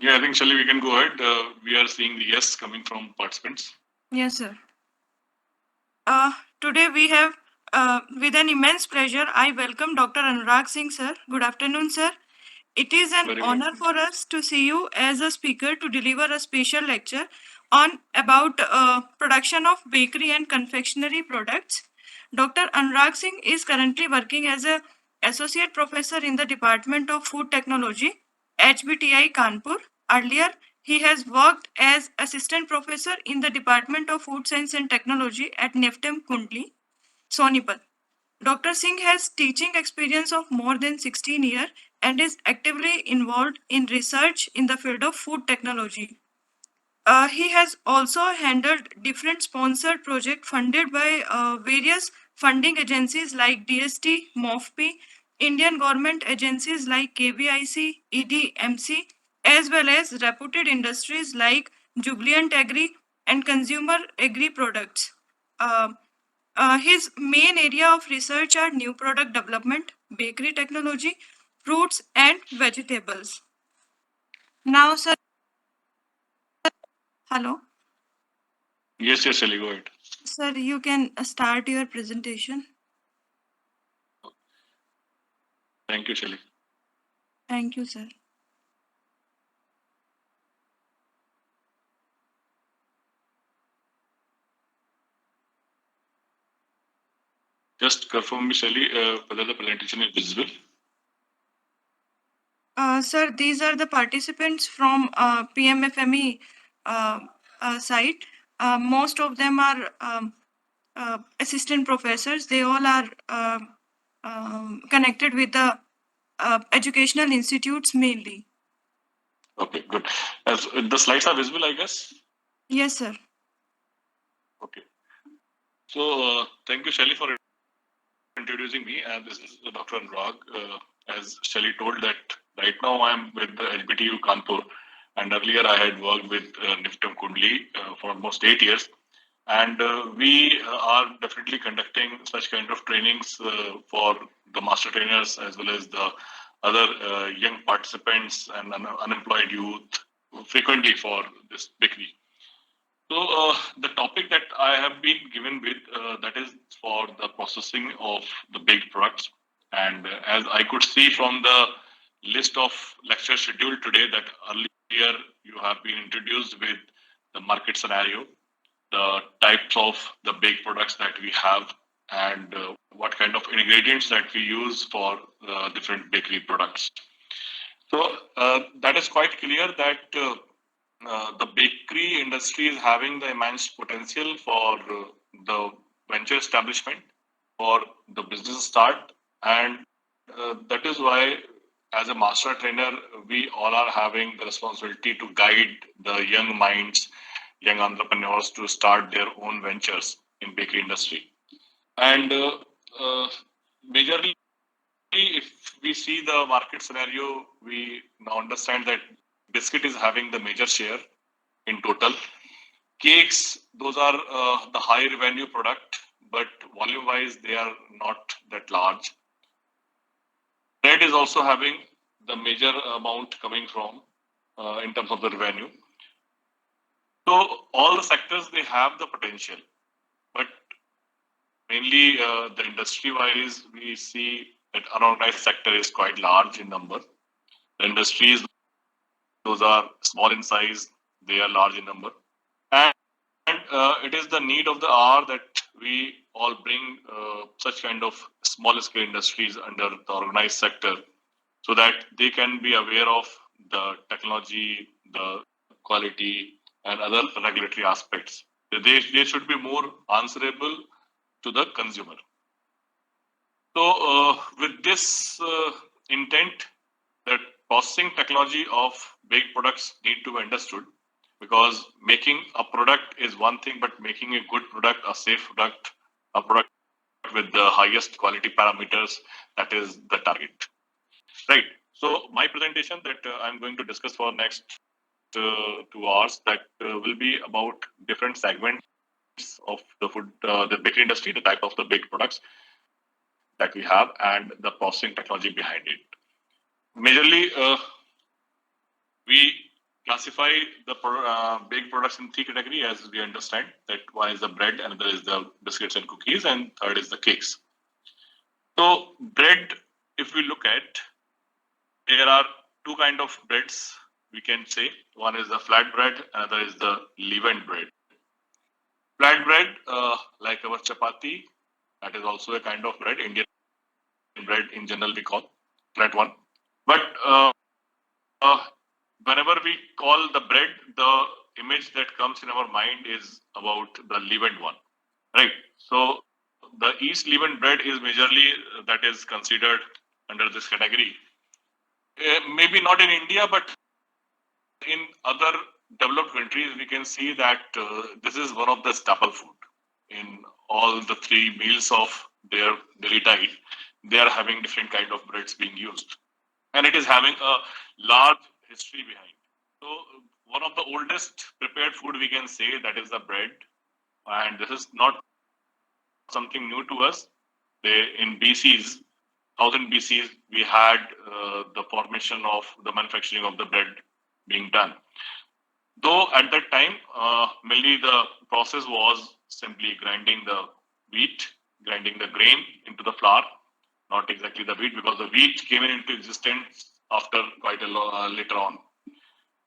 Yeah, I think Shelly, we can go ahead. We are seeing the yes coming from participants. Yes, sir. Today we have, with an immense pleasure, I welcome Dr. Anurag Singh, sir. Good afternoon, sir. It is an Very good honor afternoon. for us to see you as a speaker to deliver a special lecture on about production of bakery and confectionery products. Dr. Anurag Singh is currently working as a associate professor in the Department of Food Technology, HBTI Kanpur. Earlier, he has worked as assistant professor in the Department of Food Science and Technology at Niftem Kundli, Sonipat. Dr. Singh has teaching experience of more than 16 years and is actively involved in research in the field of food technology. He has also handled different sponsored projects funded by various funding agencies like DST, MOFP, Indian government agencies like KVIC, EDMC, as well as reputed industries like Jubilant Agri and Consumer Agri Products. Uh, his main area of research are new product development, bakery technology, fruits and vegetables. Now, sir, hello. Yes, yes, Shelly, go ahead. Sir, you can start your presentation. Thank you, Shelly. Thank you, sir. Just confirm me, Shelly, whether the presentation is visible. Sir, these are the participants from PMFME site. Most of them are assistant professors. They all are connected with the educational institutes mainly. Okay, good. As the slides are visible, I guess. Yes, sir. Okay. So, thank you, Shelly, for introducing me. And this is Dr. Anurag. As Shelly told that right now I'm with the LBTU Kanpur, and earlier I had worked with Niftem Kundli for almost 8 years. And we are definitely conducting such kind of trainings for the master trainers as well as the other young participants and unemployed youth frequently for this bakery. So the topic that I have been given with that is for the processing of the baked products, and as I could see from the list of lecture schedule today, that earlier you have been introduced with the market scenario, the types of the baked products that we have, and what kind of ingredients that we use for different bakery products. So that is quite clear that the bakery industry is having the immense potential for the venture establishment, for the business start, and that is why, as a master trainer, we all are having the responsibility to guide the young minds, young entrepreneurs to start their own ventures in bakery industry. And majorly, if we see the market scenario, we now understand that biscuit is having the major share in total. Cakes, those are the high revenue product, but volume wise, they are not that large. Bread is also having the major amount coming from in terms of the revenue. So all the sectors they have the potential, but mainly the industry wise, we see that unorganized sector is quite large in number. The industries, those are small in size, they are large in number. And it is the need of the hour that we all bring such kind of small scale industries under the organized sector so that they can be aware of the technology, the quality, and other regulatory aspects. They should be more answerable to the consumer. So, with this intent, that processing technology of baked products need to be understood, because making a product is one thing, but making a good product, a safe product, a product with the highest quality parameters, that is the target. Right. So my presentation that I'm going to discuss for next 2 hours, that will be about different segments of the food, the bakery industry, the type of the baked products that we have, and the processing technology behind it. Majorly, we classify the baked products in three category as we understand that one is the bread, another is the biscuits and cookies, and third is the cakes. So bread, if we look at, there are two kind of breads we can say. One is the flat bread, another is the leavened bread. Flat bread, like our chapati, that is also a kind of bread. Indian bread in general we call flat one. But whenever we call the bread, the image that comes in our mind is about the leavened one, right? So the East leavened bread is majorly that is considered under this category. Maybe not in India, but in other developed countries, we can see that this is one of the staple food in all the three meals of their daily diet. They are having different kind of breads being used, and it is having a large history behind. So one of the oldest prepared food we can say that is the bread, and this is not something new to us. In BCs, 1000 BCs, we had the formation of the manufacturing of the bread being done. Though at that time, mainly the process was simply grinding the wheat, grinding the grain into the flour, not exactly the wheat, because the wheat came into existence after quite later on.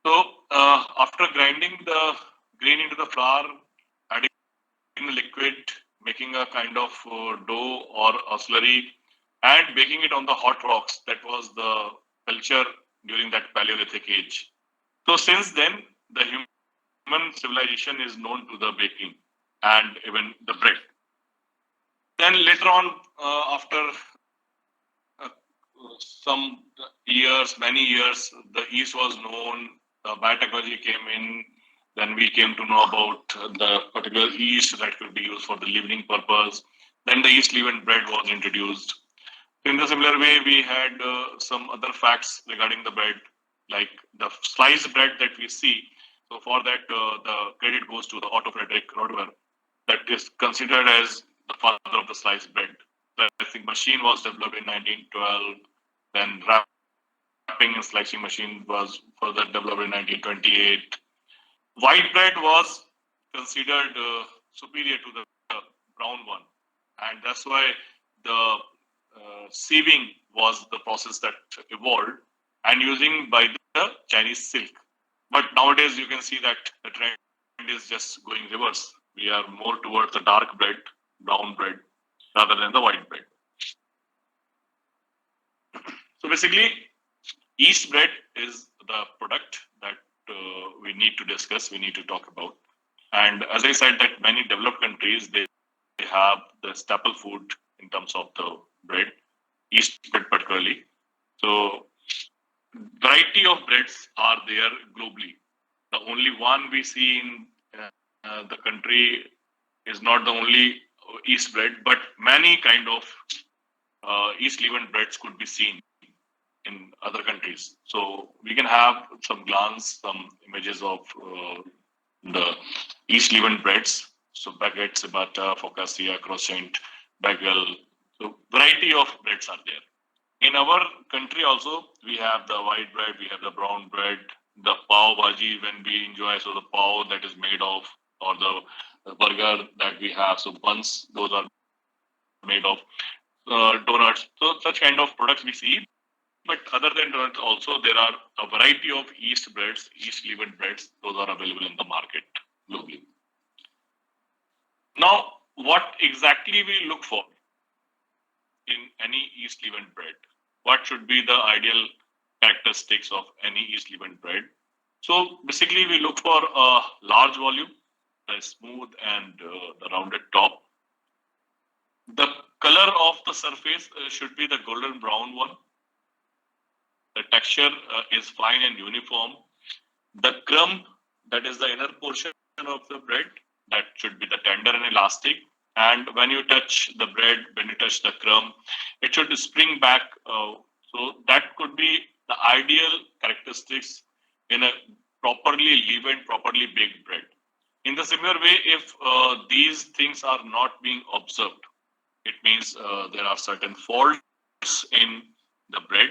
So after grinding the grain into the flour, adding the liquid, making a kind of dough or a slurry, and baking it on the hot rocks, that was the culture during that Paleolithic age. So since then, the human civilization is known to the baking and even the bread. Then later on, after uh, some years, many years, the East was known. The biotechnology came in. Then we came to know about the particular yeast that could be used for the leavening purpose. Then the yeast leavened bread was introduced. In the similar way, we had some other facts regarding the bread, like the sliced bread that we see. So for that, the credit goes to the Otto Frederick Rodewer, that is considered as the father of the sliced bread. The slicing machine was developed in 1912. Then wrapping and slicing machine was further developed in 1928. White bread was considered superior to the brown one, and that's why the sieving was the process that evolved and using by the Chinese silk. But nowadays, you can see that the trend is just going reverse. We are more towards the dark bread, brown bread, rather than the white bread. So basically, yeast bread is the product that we need to discuss, we need to talk about. And as I said, that many developed countries they have the staple food in terms of the bread, yeast bread particularly. So variety of breads are there globally. The only one we see in the country is not the only yeast bread, but many kind of yeast leavened breads could be seen in other countries. So we can have some glance, some images of the yeast leavened breads. So baguette, ciabatta, focaccia, croissant, bagel. So variety of breads are there. In our country also, we have the white bread, we have the brown bread, the pav bhaji when we enjoy. So the pav that is made of, or the burger that we have. So buns, those are made of donuts. So such kind of products we see. But other than donuts, also there are a variety of yeast breads, yeast leavened breads. Those are available in the market globally. Now, what exactly we look for in any yeast leavened bread? What should be the ideal characteristics of any yeast leavened bread? So basically, we look for a large volume, a smooth and the rounded top. The color of the surface should be the golden brown one. The texture is fine and uniform. The crumb, that is the inner portion of the bread, that should be the tender and elastic. And when you touch the bread, when you touch the crumb, it should spring back. So that could be the ideal characteristics in a properly leavened, properly baked bread. In the similar way, if these things are not being observed, it means there are certain faults in the bread.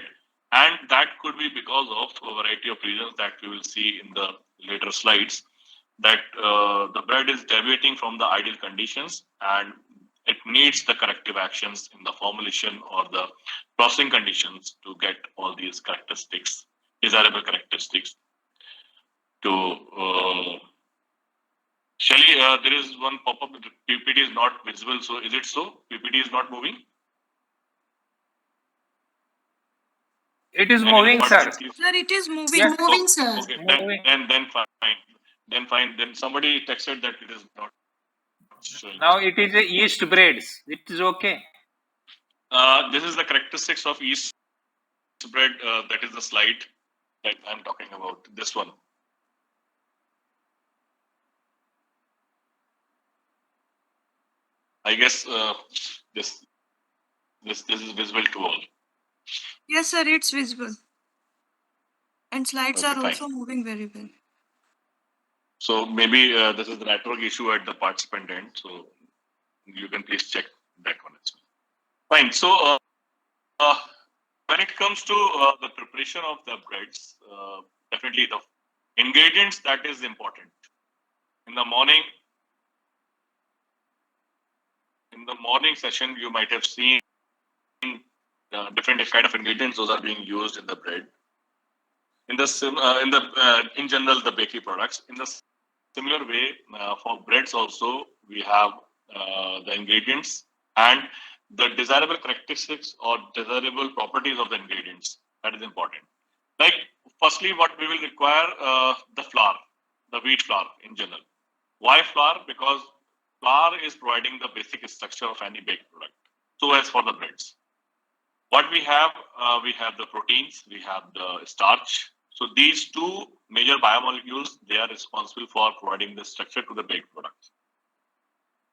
And that could be because of a variety of reasons that we will see in the later slides, that the bread is deviating from the ideal conditions and it needs the corrective actions in the formulation or the processing conditions to get all these characteristics, desirable characteristics to Shelly, there is one pop-up. PPT is not visible. So is it so? PPT is not moving. It is Any moving, sir. participant, please? Sir, it is moving. Yes. Moving, sir. Okay, Moving. then fine. Then fine. Then somebody texted that it is not showing. Now it is a yeast breads. It is okay. This is the characteristics of yeast bread. That is the slide that I'm talking about. This one. I guess this is visible to all. Yes, sir, it's visible. And slides Okay, are fine. also moving very well. So maybe this is the network issue at the participant end. So you can please check that one as well. Fine. So when it comes to the preparation of the breads, definitely the ingredients, that is important. In the morning session, you might have seen different kind of ingredients those are being used in the bread. In in general, the bakery products. In the similar way, for breads also, we have the ingredients and the desirable characteristics or desirable properties of the ingredients. That is important. Like, firstly, what we will require, the flour, the wheat flour in general. Why flour? Because flour is providing the basic structure of any baked product. So as for the breads, what we have the proteins, we have the starch. So these two major biomolecules, they are responsible for providing the structure to the baked products.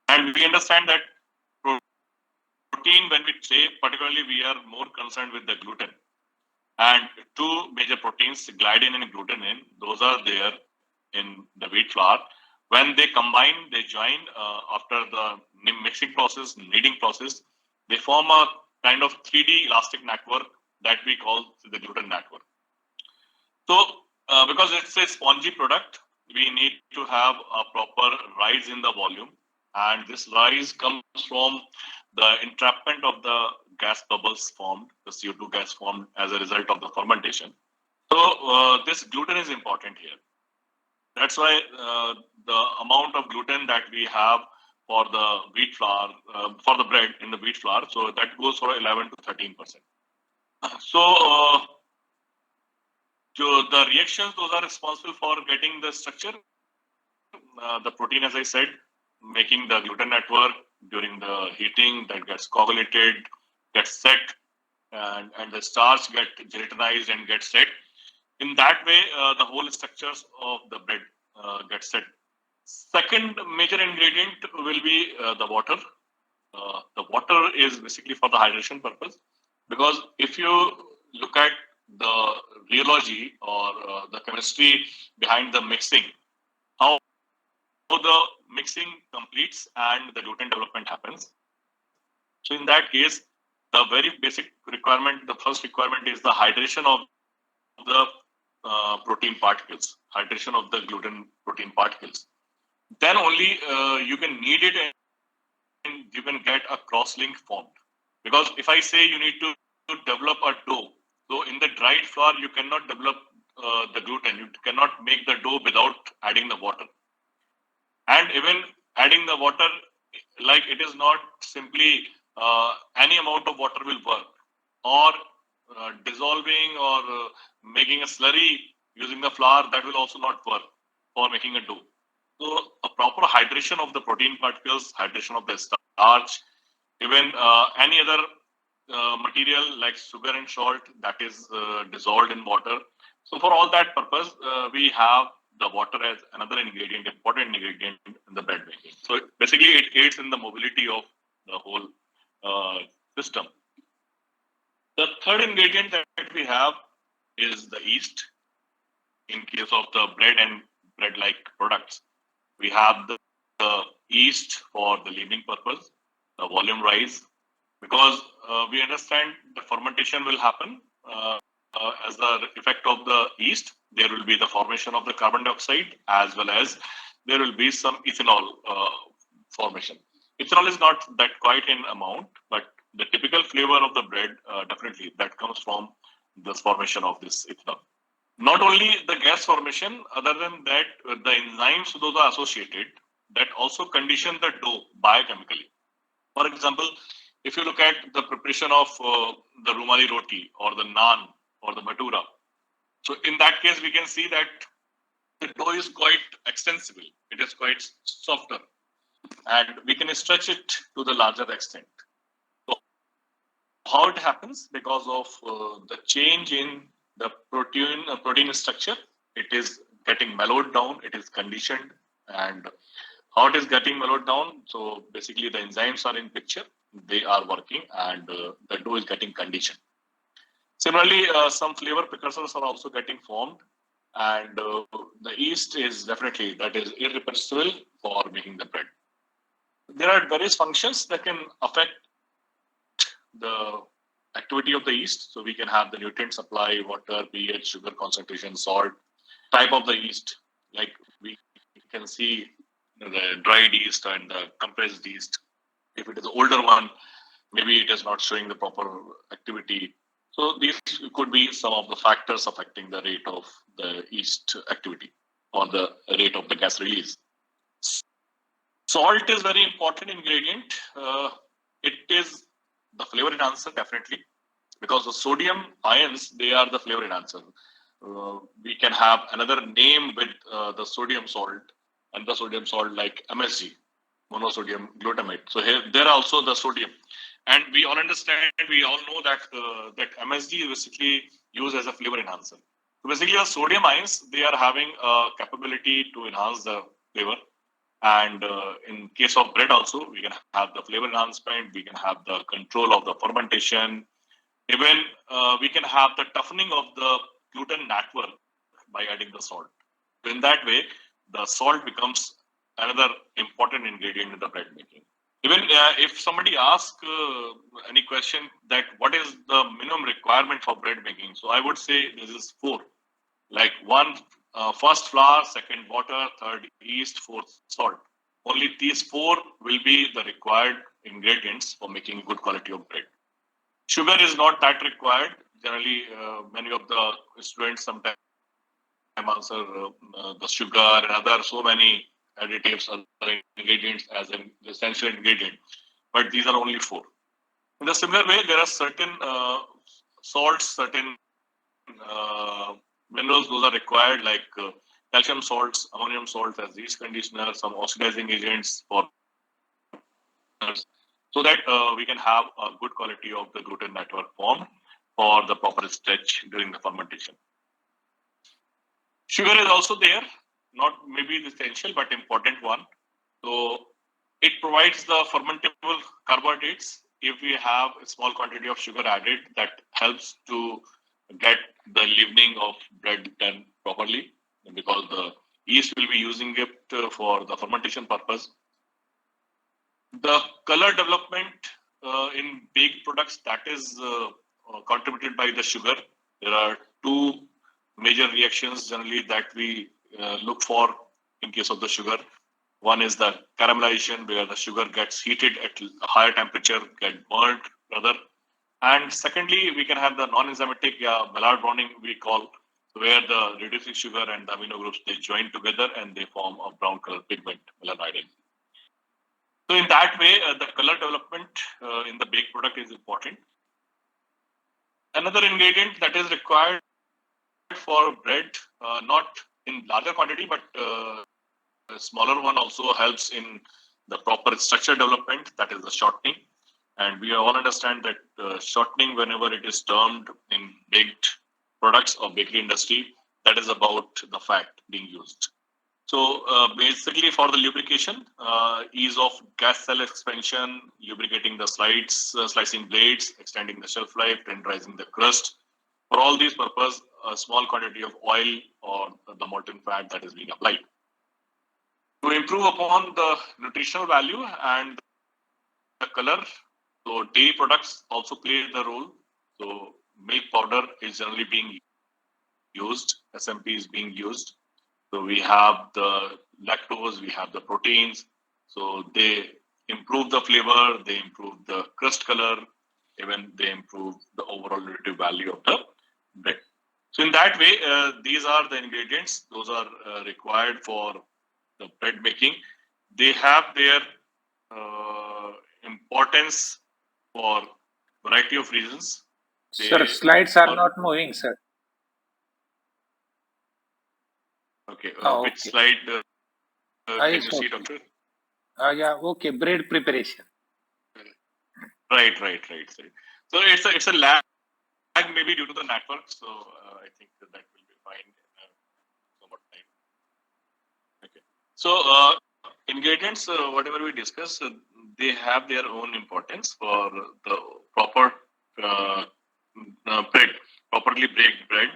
And we understand that protein, when we say, particularly we are more concerned with the gluten. And two major proteins, gliadin and glutenin, those are there in the wheat flour. When they combine, they join after the mixing process, kneading process, they form a kind of 3D elastic network that we call the gluten network. So because it's a spongy product, we need to have a proper rise in the volume. And this rise comes from the entrapment of the gas bubbles formed, the CO2 gas formed as a result of the fermentation. So this gluten is important here. That's why the amount of gluten that we have for the wheat flour, for the bread in the wheat flour, so that goes for 11 to 13%. So the reactions, those are responsible for getting the structure. The protein, as I said, making the gluten network during the heating, that gets coagulated, gets set, and the starch get gelatinized and gets set. In that way, the whole structures of the bread get set. Second major ingredient will be the water. The water is basically for the hydration purpose, because if you look at the rheology or the chemistry behind the mixing, how the mixing completes and the gluten development happens. So in that case, the very basic requirement, the first requirement is the hydration of the protein particles, hydration of the gluten protein particles. Then only you can knead it and you can get a cross-link formed. Because if I say you need to develop a dough, so in the dried flour, you cannot develop the gluten. You cannot make the dough without adding the water. And even adding the water, like, it is not simply any amount of water will work, or dissolving or making a slurry using the flour, that will also not work for making a dough. So a proper hydration of the protein particles, hydration of the starch, even any other material like sugar and salt that is dissolved in water. So for all that purpose, we have the water as another ingredient, important ingredient in the bread making. So basically, it aids in the mobility of the whole system. The third ingredient that we have is the yeast. In case of the bread and bread-like products, we have the yeast for the leavening purpose, the volume rise, because we understand the fermentation will happen. as the effect of the yeast, there will be the formation of the carbon dioxide, as well as there will be some ethanol formation. Ethanol is not that quite in amount, but the typical flavor of the bread, definitely that comes from this formation of this ethanol. Not only the gas formation, other than that, the enzymes those are associated that also condition the dough biochemically. For example, if you look at the preparation of the rumali roti or the naan or the bhatura, so in that case, we can see that the dough is quite extensible. It is quite softer, and we can stretch it to the larger extent. So how it happens? Because of the change in the protein structure, it is getting mellowed down. It is conditioned, and how it is getting mellowed down? So basically, the enzymes are in picture. They are working, and the dough is getting conditioned. Similarly, some flavor precursors are also getting formed, and the yeast is definitely that is irreplaceable for making the bread. There are various functions that can affect the activity of the yeast. So we can have the nutrient supply, water, pH, sugar concentration, salt, type of the yeast. Like we can see the dried yeast and the compressed yeast. If it is an older one, maybe it is not showing the proper activity. So these could be some of the factors affecting the rate of the yeast activity or the rate of the gas release. Salt is very important ingredient. It is the flavor enhancer definitely, because the sodium ions, they are the flavor enhancer. We can have another name with the sodium salt, and the sodium salt like MSG, monosodium glutamate. So here there are also the sodium, and we all understand, we all know that that MSG is basically used as a flavor enhancer. So basically, the sodium ions, they are having a capability to enhance the flavor. And in case of bread also, we can have the flavor enhancement, we can have the control of the fermentation, even we can have the toughening of the gluten network by adding the salt. So in that way, the salt becomes another important ingredient in the bread making. Even if somebody asks any question that what is the minimum requirement for bread making, so I would say this is four. Like one, first flour, second water, third yeast, fourth salt. Only these four will be the required ingredients for making good quality of bread. Sugar is not that required. Generally, many of the students sometimes answer the sugar and other so many additives, other ingredients as an essential ingredient, but these are only four. In a similar way, there are certain salts, certain minerals, those are required, like calcium salts, ammonium salts as yeast conditioner, some oxidizing agents for so that we can have a good quality of the gluten network formed for the proper stretch during the fermentation. Sugar is also there, not maybe the essential but important one. So it provides the fermentable carbohydrates. If we have a small quantity of sugar added, that helps to get the leavening of bread done properly, because the yeast will be using it for the fermentation purpose. The color development in baked products, that is contributed by the sugar. There are two major reactions generally that we look for in case of the sugar. One is the caramelization, where the sugar gets heated at a higher temperature, get burnt rather. And secondly, we can have the non-enzymatic Maillard browning, we call, where the reducing sugar and the amino groups, they join together and they form a brown color pigment, melanidin. So in that way, the color development in the baked product is important. Another ingredient that is required for bread, not in larger quantity, but a smaller one also helps in the proper structure development, that is the shortening. And we all understand that shortening, whenever it is termed in baked products or bakery industry, that is about the fat being used. So basically for the lubrication, ease of gas cell expansion, lubricating the slides, slicing blades, extending the shelf life, tenderizing the crust. For all these purposes, a small quantity of oil or the molten fat that is being applied. To improve upon the nutritional value and the color, so dairy products also play the role. So milk powder is generally being used. SMP is being used. So we have the lactose, we have the proteins. So they improve the flavor, they improve the crust color, even they improve the overall relative value of the bread. So in that way, these are the ingredients. Those are required for the bread making. They have their importance for variety of reasons. Sir, They slides are are not moving, sir. okay. Which Okay. slide can It's you see, okay. Doctor? Yeah, okay. Bread preparation. Right. So it's a lag maybe due to the network. So I think that will be fine in somewhat time. Okay. So ingredients, whatever we discuss, they have their own importance for the proper uh, bread, properly baked bread.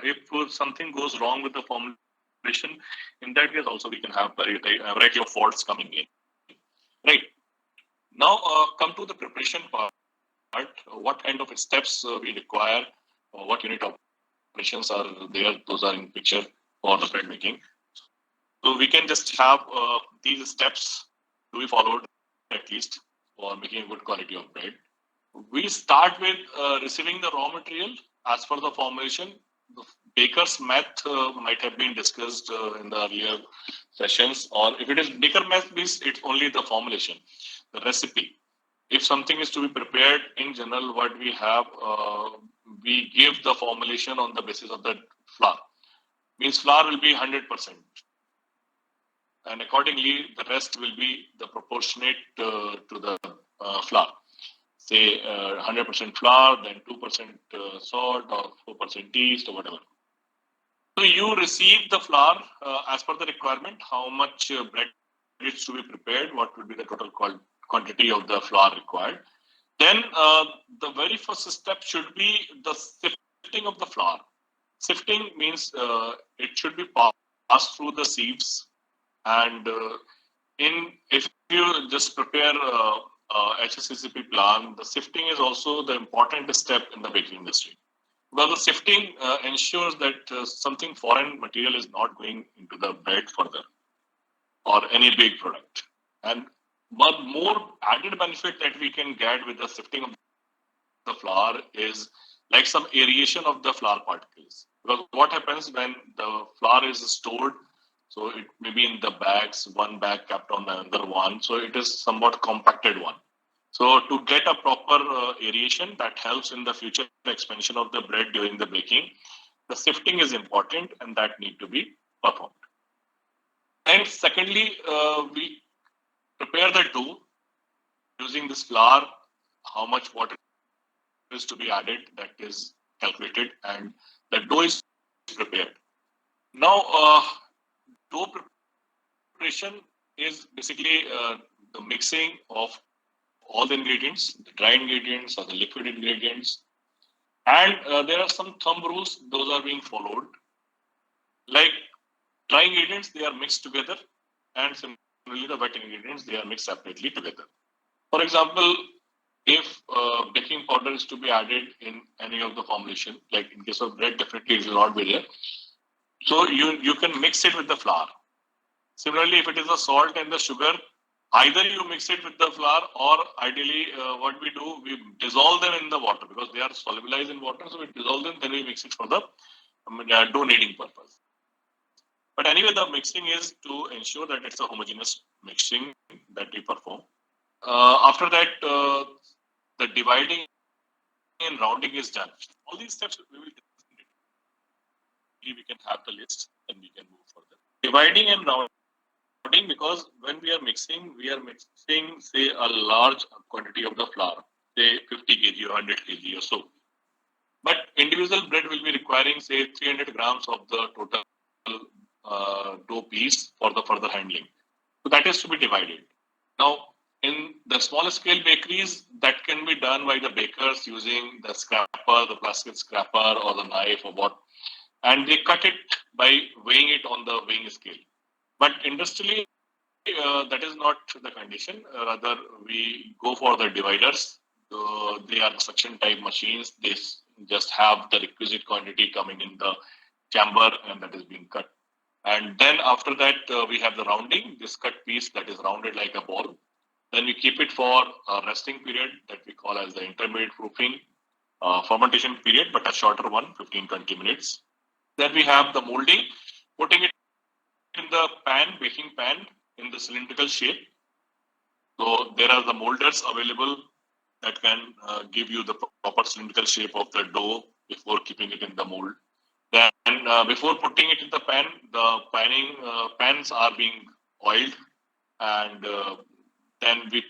If something goes wrong with the formulation, in that case also we can have a variety of faults coming in. Right. Now come to the preparation part. What kind of steps we require, what unit operations are there, those are in picture for the bread making. So we can just have these steps to be followed at least for making a good quality of bread. We start with receiving the raw material as per the formulation. The baker's math might have been discussed in the earlier sessions, or if it is baker math, means it's only the formulation, the recipe. If something is to be prepared in general, what we have, we give the formulation on the basis of the flour. Means flour will be 100%, and accordingly, the rest will be the proportionate to the flour. Say 100% flour, then 2% salt, or 4% yeast, or whatever. So you receive the flour as per the requirement, how much bread needs to be prepared, what will be the total quantity of the flour required. Then the very first step should be the sifting of the flour. Sifting means it should be passed through the sieves, and in if you just prepare HACCP plan, the sifting is also the important step in the baking industry. Well, the sifting ensures that something foreign material is not going into the bread further or any big product. And one more added benefit that we can get with the sifting of the flour is like some aeration of the flour particles. Because what happens when the flour is stored, so it may be in the bags, one bag kept on the other one, so it is somewhat compacted one. So to get a proper aeration that helps in the future expansion of the bread during the baking, the sifting is important and that need to be performed. And secondly, we prepare the dough using this flour, how much water is to be added, that is calculated, and the dough is prepared. Now, dough preparation is basically the mixing of all the ingredients, the dry ingredients or the liquid ingredients. And there are some thumb rules, those are being followed. Like dry ingredients, they are mixed together, and similarly, the wet ingredients, they are mixed separately together. For example, if baking powder is to be added in any of the formulation, like in case of bread, definitely it will not be there. So you can mix it with the flour. Similarly, if it is the salt and the sugar, either you mix it with the flour or ideally what we do, we dissolve them in the water because they are solubilized in water. So we dissolve them, then we mix it for the dough kneading purpose. But anyway, the mixing is to ensure that it's a homogeneous mixing that we perform. After that, the dividing and rounding is done. All these steps we will discuss. We can have the list and we can move further. Dividing and rounding, because when we are mixing, say a large quantity of the flour, say 50 kg or 100 kg or so. But individual bread will be requiring say 300 grams of the total dough piece for the further handling. So that is to be divided. Now, in the smaller scale bakeries, that can be done by the bakers using the scraper, the plastic scraper or the knife or what, and they cut it by weighing it on the weighing scale. But industrially, that is not the condition. Rather, we go for the dividers. They are suction type machines. They just have the requisite quantity coming in the chamber and that is being cut. And then after that, we have the rounding, this cut piece that is rounded like a ball. Then we keep it for a resting period that we call as the intermediate proofing fermentation period, but a shorter one, 15-20 minutes. Then we have the molding, putting it in the pan, baking pan in the cylindrical shape. So there are the molders available that can give you the proper cylindrical shape of the dough before keeping it in the mold. Then before putting it in the pan, the pans are being oiled, and then we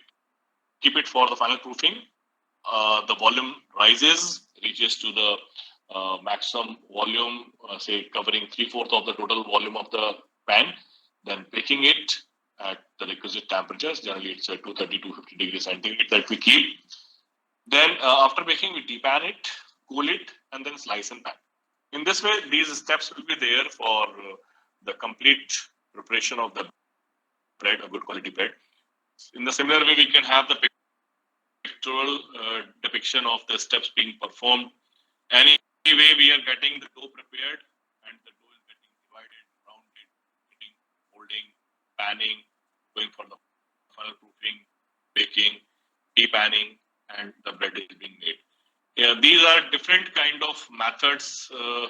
keep it for the final proofing. The volume rises, reaches to the maximum volume, say covering 3/4 of the total volume of the pan. Then baking it at the requisite temperatures. Generally, it's 230 to 50 degrees centigrade that we keep. Then after baking, we depan it, cool it, and then slice and pack. In this way, these steps will be there for the complete preparation of the bread, a good quality bread. In the similar way, we can have the pictorial depiction of the steps being performed. Anyway, we are getting the dough prepared, and the dough is getting divided, rounded, cutting, molding, panning, going for the final proofing, baking, depanning, and the bread is being made. Yeah, these are different kind of methods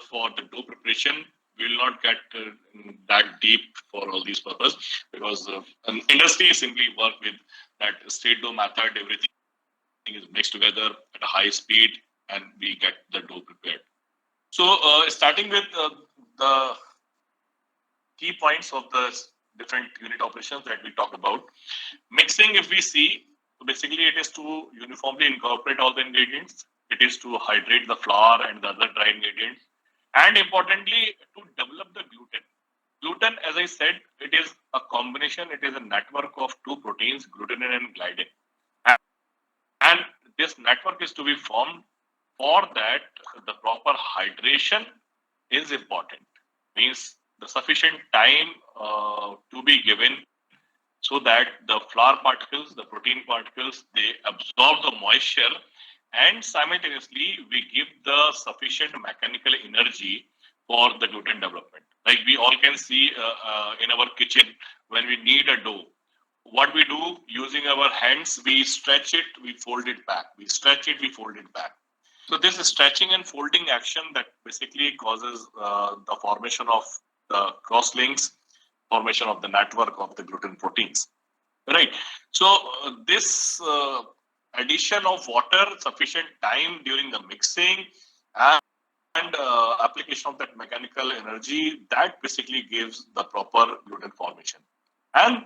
for the dough preparation. We will not get that deep for all these purposes because industry simply work with that straight dough method. Everything is mixed together at a high speed, and we get the dough prepared. So, starting with the key points of the different unit operations that we talk about. Mixing, if we see, so basically it is to uniformly incorporate all the ingredients. It is to hydrate the flour and the other dry ingredients. And importantly, to develop the gluten. Gluten, as I said, it is a combination, it is a network of two proteins, glutenin and gliadin. And this network is to be formed. For that, the proper hydration is important. Means the sufficient time to be given so that the flour particles, the protein particles, they absorb the moisture, and simultaneously we give the sufficient mechanical energy for the gluten development. Like we all can see in our kitchen, when we knead a dough, what we do using our hands, we stretch it, we fold it back. We stretch it, we fold it back. So this stretching and folding action that basically causes the formation of the cross links, formation of the network of the gluten proteins. Right. So this addition of water, sufficient time during the mixing, and application of that mechanical energy, that basically gives the proper gluten formation. And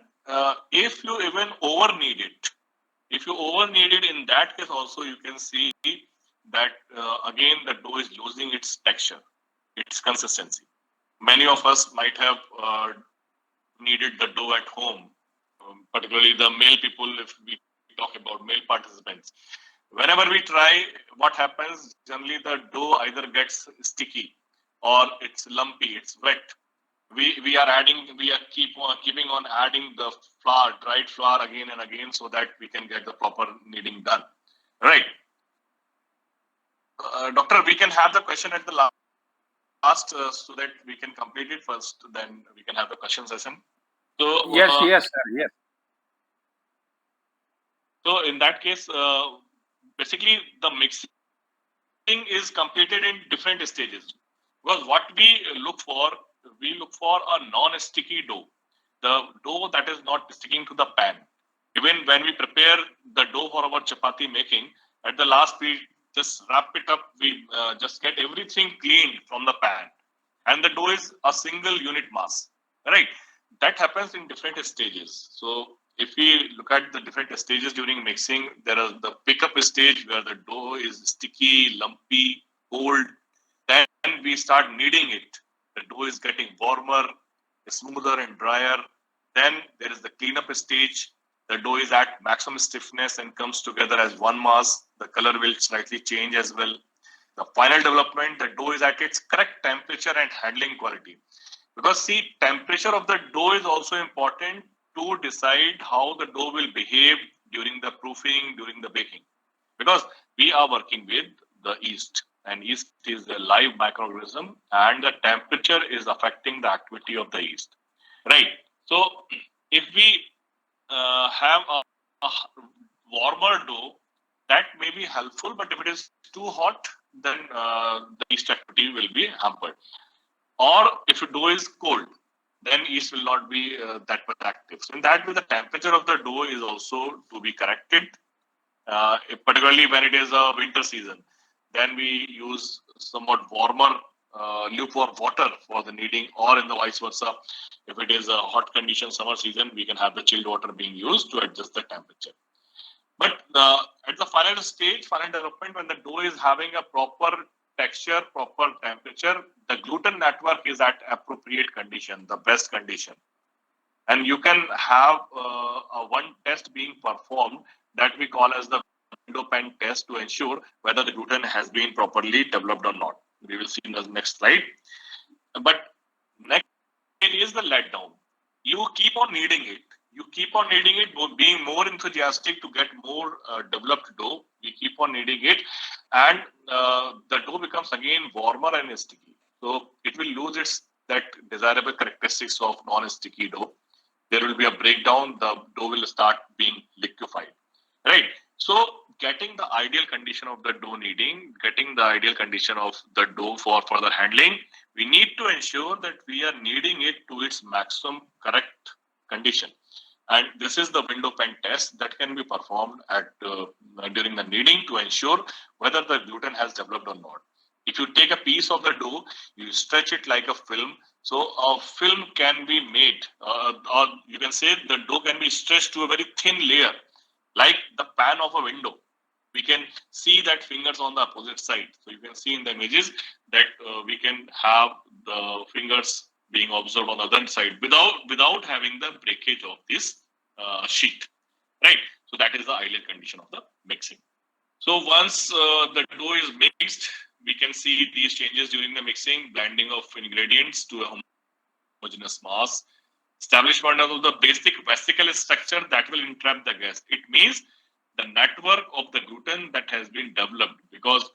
if you even over knead it, if you over knead it, in that case also you can see that again the dough is losing its texture, its consistency. Many of us might have kneaded the dough at home, particularly the male people, if we talk about male participants. Whenever we try, what happens, generally the dough either gets sticky or it's lumpy, it's wet. We are keeping on adding the flour, dried flour again and again so that we can get the proper kneading done. Right. Doctor, we can have the question at the last so that we can complete it first, then we can have the question session. So yes, sir. Yes. So in that case, basically the mixing is completed in different stages. Because what we look for a non-sticky dough, the dough that is not sticking to the pan. Even when we prepare the dough for our chapati making, at the last we just wrap it up, we just get everything cleaned from the pan, and the dough is a single unit mass, right? That happens in different stages. So if we look at the different stages during mixing, there is the pickup stage where the dough is sticky, lumpy, cold. Then we start kneading it. The dough is getting warmer, smoother and drier. Then there is the cleanup stage. The dough is at maximum stiffness and comes together as one mass. The color will slightly change as well. The final development, the dough is at its correct temperature and handling quality. Because see, temperature of the dough is also important to decide how the dough will behave during the proofing, during the baking. Because we are working with the yeast. and yeast is a live microorganism, and the temperature is affecting the activity of the yeast. Right. So if we have a warmer dough, that may be helpful, but if it is too hot, then the yeast activity will be hampered. Or if the dough is cold, then yeast will not be that much active. So in that way, the temperature of the dough is also to be corrected, particularly when it is a winter season. Then we use somewhat warmer, lukewarm water for the kneading, or in the vice versa. If it is a hot condition summer season, we can have the chilled water being used to adjust the temperature. But at the final stage, final development, when the dough is having a proper texture, proper temperature, the gluten network is at appropriate condition, the best condition. And you can have a one test being performed that we call as the window pen test to ensure whether the gluten has been properly developed or not. We will see in the next slide. But next is the letdown. You keep on kneading it. You keep on kneading it, being more enthusiastic to get more developed dough. You keep on kneading it, and the dough becomes again warmer and sticky. So it will lose its that desirable characteristics of non-sticky dough. There will be a breakdown. The dough will start being liquefied. Right. So getting the ideal condition of the dough kneading, getting the ideal condition of the dough for further handling, we need to ensure that we are kneading it to its maximum correct condition. And this is the window pen test that can be performed at during the kneading to ensure whether the gluten has developed or not. If you take a piece of the dough, you stretch it like a film. So a film can be made, or you can say the dough can be stretched to a very thin layer, like the pan of a window. We can see that fingers on the opposite side. So you can see in the images that we can have the fingers being observed on the other side without having the breakage of this sheet, right? So that is the ideal condition of the mixing. So once the dough is mixed, we can see these changes during the mixing, blending of ingredients to a homogeneous mass, establishment of the basic vesicle structure that will entrap the gas. It means the network of the gluten that has been developed, because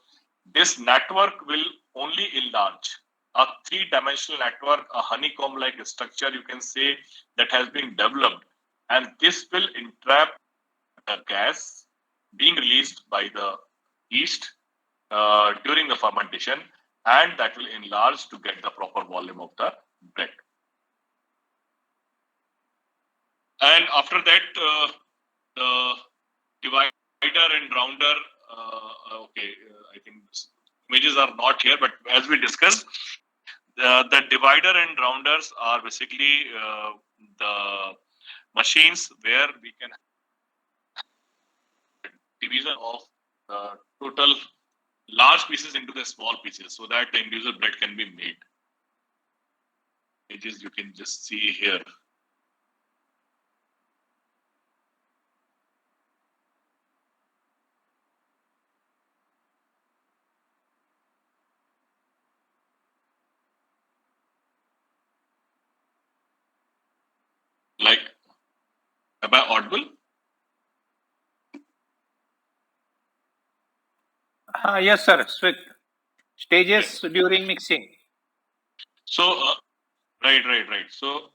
this network will only enlarge. A three-dimensional network, a honeycomb-like structure, you can say, that has been developed, and this will entrap the gas being released by the yeast during the fermentation, and that will enlarge to get the proper volume of the bread. And after that, the divider and rounder, I think images are not here, but as we discussed, the divider and rounders are basically the machines where we can have division of total large pieces into the small pieces so that the individual bread can be made. Images you can just see here. Like, am I audible? Yes, sir. Stages during mixing. So, right. So,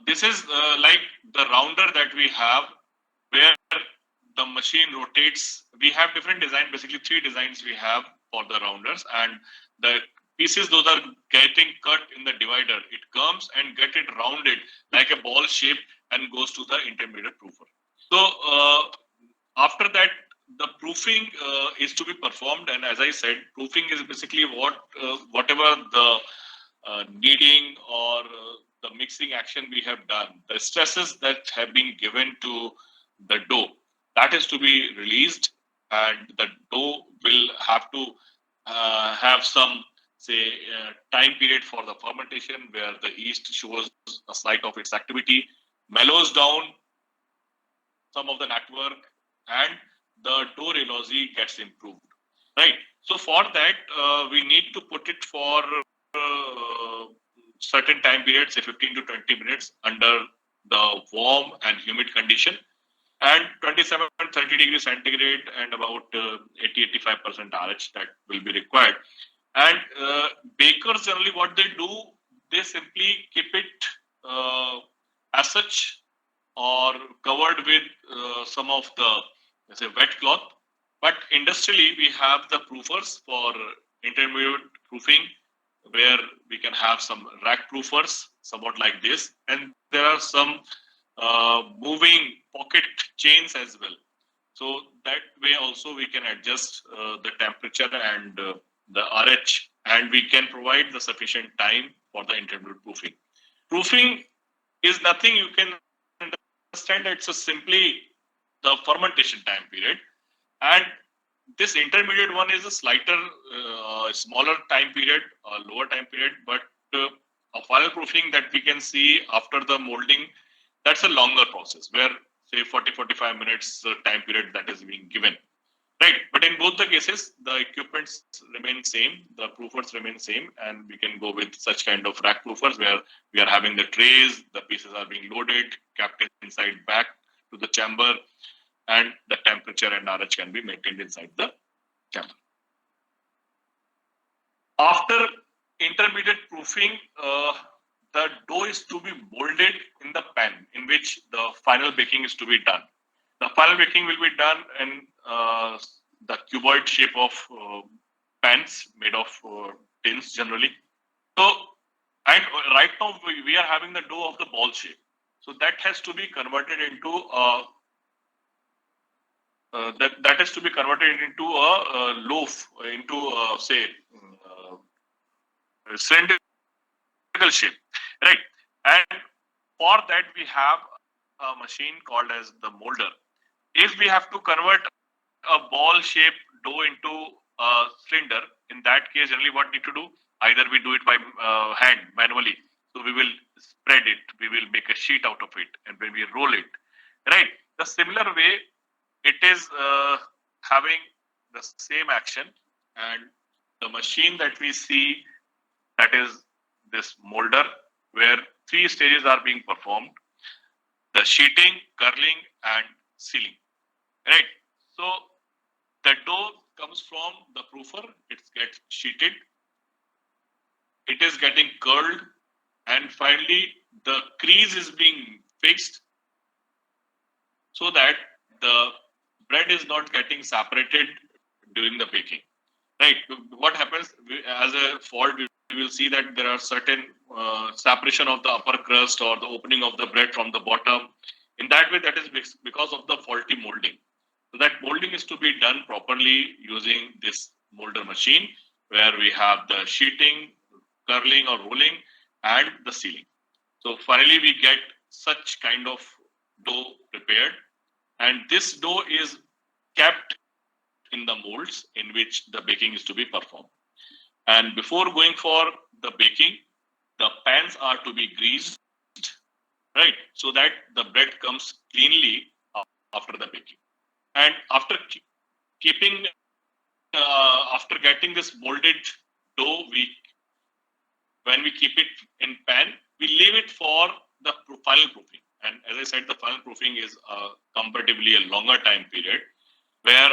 this is like the rounder that we have, where the machine rotates. We have different design, basically three designs we have for the rounders, and the pieces those are getting cut in the divider. It comes and get it rounded like a ball shape and goes to the intermediate proofer. So after that, the proofing is to be performed, and as I said, proofing is basically whatever the kneading or the mixing action we have done, the stresses that have been given to the dough, that is to be released, and the dough will have to have some, say, time period for the fermentation where the yeast shows a slight of its activity, mellows down some of the network, and the dough rheology gets improved, right? So for that, we need to put it for certain time periods, say 15 to 20 minutes under the warm and humid condition, and 27 130 degrees centigrade and about 80-85% RH that will be required. And bakers generally what they do, they simply keep it as such or covered with some of the, let's say, wet cloth. But industrially, we have the proofers for intermediate proofing, where we can have some rack proofers, somewhat like this, and there are some moving pocket chains as well. So that way also we can adjust the temperature and the RH, and we can provide the sufficient time for the intermediate proofing. Proofing is nothing you can understand. It's a simply the fermentation time period, and this intermediate one is a slighter, smaller time period, lower time period, but a final proofing that we can see after the molding, that's a longer process where say 40-45 minutes time period that is being given. Right, but in both the cases, the equipments remain same, the proofers remain same, and we can go with such kind of rack proofers where we are having the trays, the pieces are being loaded, kept inside back to the chamber, and the temperature and RH can be maintained inside the chamber. After intermediate proofing, the dough is to be molded in the pan in which the final baking is to be done. The final baking will be done in the cuboid shape of pans made of tins generally. So, and right now we are having the dough of the ball shape. So that has to be converted into that has to be converted into a loaf, into say cylindrical shape, right? And for that we have a machine called as the molder. If we have to convert a ball shaped dough into a cylinder, in that case, generally what need to do? Either we do it by hand manually. So we will spread it, we will make a sheet out of it, and when we roll it, right? The similar way, it is having the same action, and the machine that we see, that is this molder, where three stages are being performed: the sheeting, curling, and sealing. Right. So the dough comes from the proofer, it gets sheeted, it is getting curled, and finally the crease is being fixed so that the bread is not getting separated during the baking. Right. What happens as a fault, we will see that there are certain separation of the upper crust or the opening of the bread from the bottom. In that way, that is because of the faulty molding. So that molding is to be done properly using this molder machine, where we have the sheeting, curling or rolling, and the sealing. So finally, we get such kind of dough prepared, and this dough is kept in the molds in which the baking is to be performed. And before going for the baking, the pans are to be greased, right, so that the bread comes cleanly after the baking. And after keeping, after getting this molded dough, when we keep it in pan, we leave it for the final proofing. And as I said, the final proofing is comparatively a longer time period, where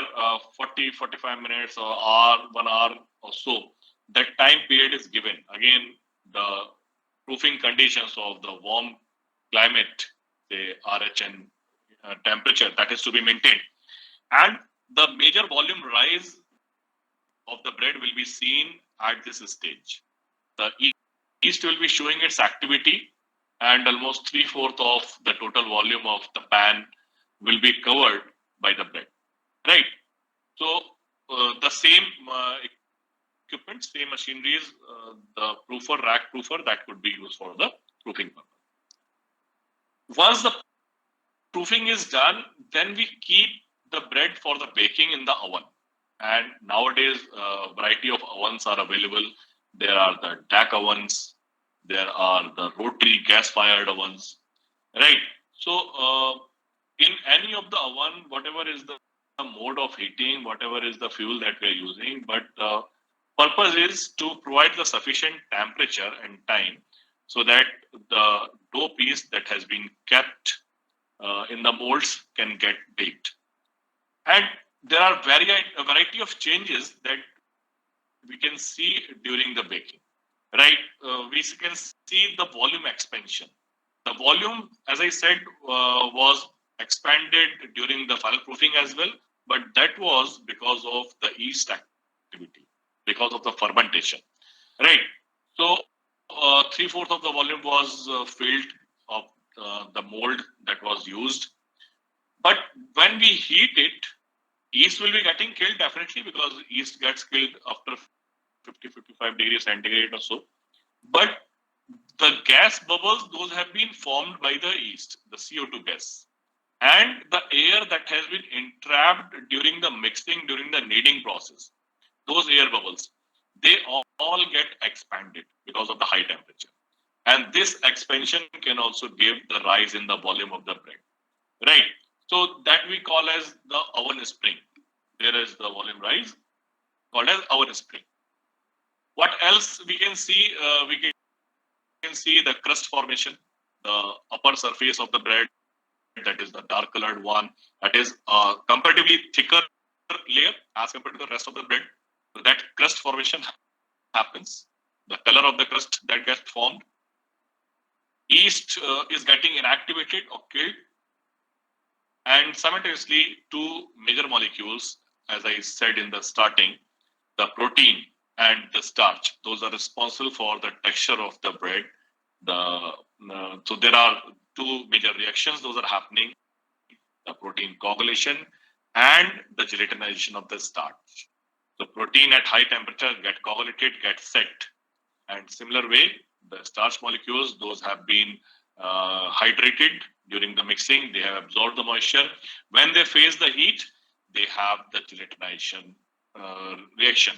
40-45 minutes or hour, 1 hour or so, that time period is given. Again, the proofing conditions of the warm climate, the RH and temperature, that is to be maintained. And the major volume rise of the bread will be seen at this stage. The yeast will be showing its activity, and almost 3/4 of the total volume of the pan will be covered by the bread. Right. So the same equipment, same machineries, the proofer, rack proofer, that could be used for the proofing purpose. Once the proofing is done, then we keep the bread for the baking in the oven. And nowadays, variety of ovens are available. There are the DAC ovens, there are the rotary gas-fired ovens, right? So in any of the oven, whatever is the mode of heating, whatever is the fuel that we are using, but purpose is to provide the sufficient temperature and time so that the dough piece that has been kept in the molds can get baked. And there are a variety of changes that we can see during the baking, right? We can see the volume expansion. The volume, as I said, was expanded during the final proofing as well, but that was because of the yeast activity, because of the fermentation, right? So, three-fourths of the volume was filled of the mold that was used. But when we heat it, yeast will be getting killed definitely, because yeast gets killed after 50-55 degrees centigrade or so. But the gas bubbles, those have been formed by the yeast, the CO2 gas. And the air that has been entrapped during the mixing, during the kneading process, those air bubbles, they all get expanded because of the high temperature. And this expansion can also give the rise in the volume of the bread, right? So that we call as the oven spring. There is the volume rise called as oven spring. What else we can see? We can see the crust formation, the upper surface of the bread, that is the dark colored one, that is a comparatively thicker layer as compared to the rest of the bread. So that crust formation happens. The color of the crust that gets formed. Yeast is getting inactivated or killed, and simultaneously two major molecules, as I said in the starting, the protein and the starch, those are responsible for the texture of the bread. So there are two major reactions, those are happening: the protein coagulation and the gelatinization of the starch. The protein at high temperature get coagulated, get set, and similar way, the starch molecules, those have been hydrated during the mixing. They have absorbed the moisture. When they face the heat, they have the gelatinization reaction.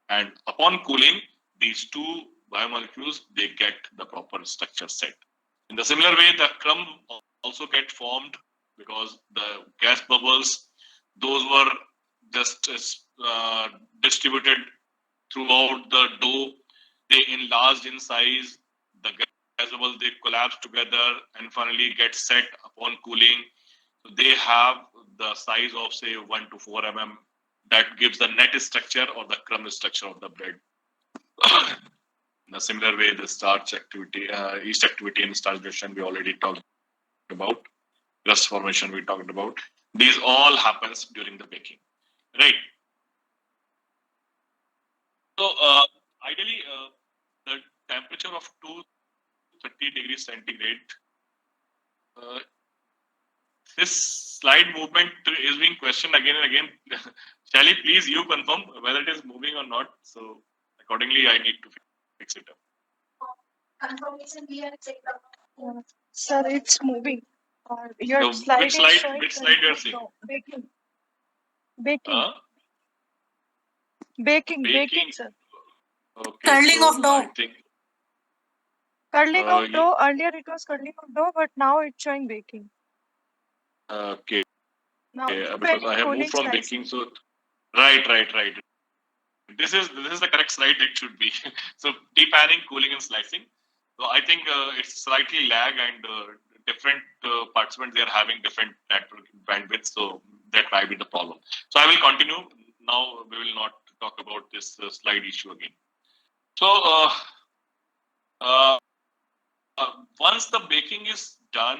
And upon cooling, these two biomolecules, they get the proper structure set. In the similar way, the crumb also get formed because the gas bubbles, those were just distributed throughout the dough. They enlarged in size. The gas bubbles, they collapse together and finally get set upon cooling. So they have the size of say 1 to 4 mm. That gives the net structure or the crumb structure of the bread. In a similar way, the starch activity, yeast activity in starch digestion, we already talked about. Crust formation, we talked about. These all happens during the baking, right? So ideally, the temperature of 230 degrees centigrade. This slide movement is being questioned again and again. Shally, please you confirm whether it is moving or not. So accordingly, I need to fix it up. Sir, it's moving. Your So slide which is slide? showing Which slide you are seeing? baking. Baking. Huh? Baking, sir. Okay, Curling so of dough. I think Curling of dough. Earlier it was curling of dough, but now it's showing baking. okay. Now Because I have moved from baking, so right. This is the correct slide it should be. So depanning, cooling, and slicing. So I think it's slightly lag, and different participants, they are having different network bandwidth, so that might be the problem. So I will continue. Now we will not talk about this slide issue again. So once the baking is done,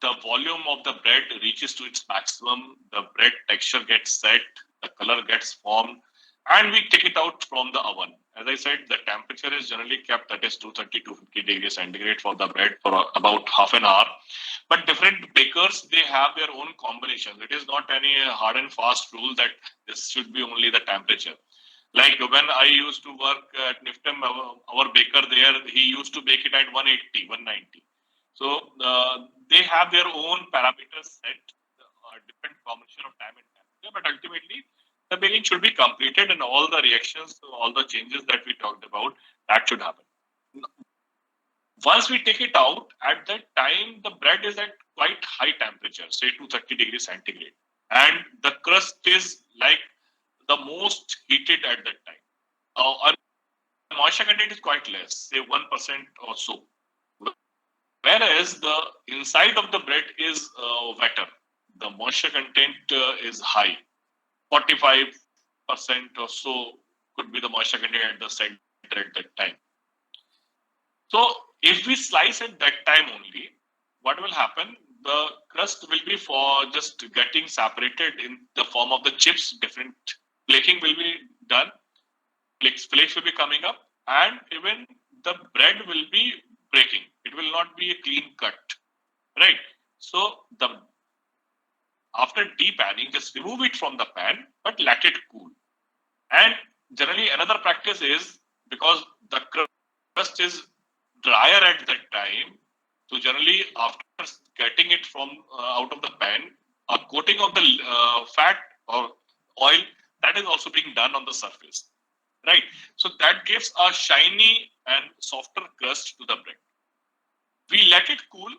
the volume of the bread reaches to its maximum. The bread texture gets set, the color gets formed, and we take it out from the oven. As I said, the temperature is generally kept that is 230 to 50 degrees centigrade for the bread for about half an hour. But different bakers, they have their own combinations. It is not any hard and fast rule that this should be only the temperature. Like when I used to work at Niftem, our baker there, he used to bake it at 180, 190. So they have their own parameters set, different combination of time and temperature, but ultimately the baking should be completed, and all the reactions, all the changes that we talked about, that should happen. Once we take it out, at that time, the bread is at quite high temperature, say 230 degrees centigrade. And the crust is like the most heated at that time. Our moisture content is quite less, say 1% or so. Whereas the inside of the bread is wetter. The moisture content is high. 45% or so could be the moisture content at the center at that time. So if we slice at that time only, what will happen? The crust will be for just getting separated in the form of the chips. Different flaking will be done. Flakes will be coming up, and even the bread will be breaking. It will not be a clean cut, right? So the after depanning, just remove it from the pan, but let it cool. And generally, another practice is because the crust is drier at that time. So generally, after getting it from out of the pan, a coating of the fat or oil that is also being done on the surface, right? So that gives a shiny and softer crust to the bread. We let it cool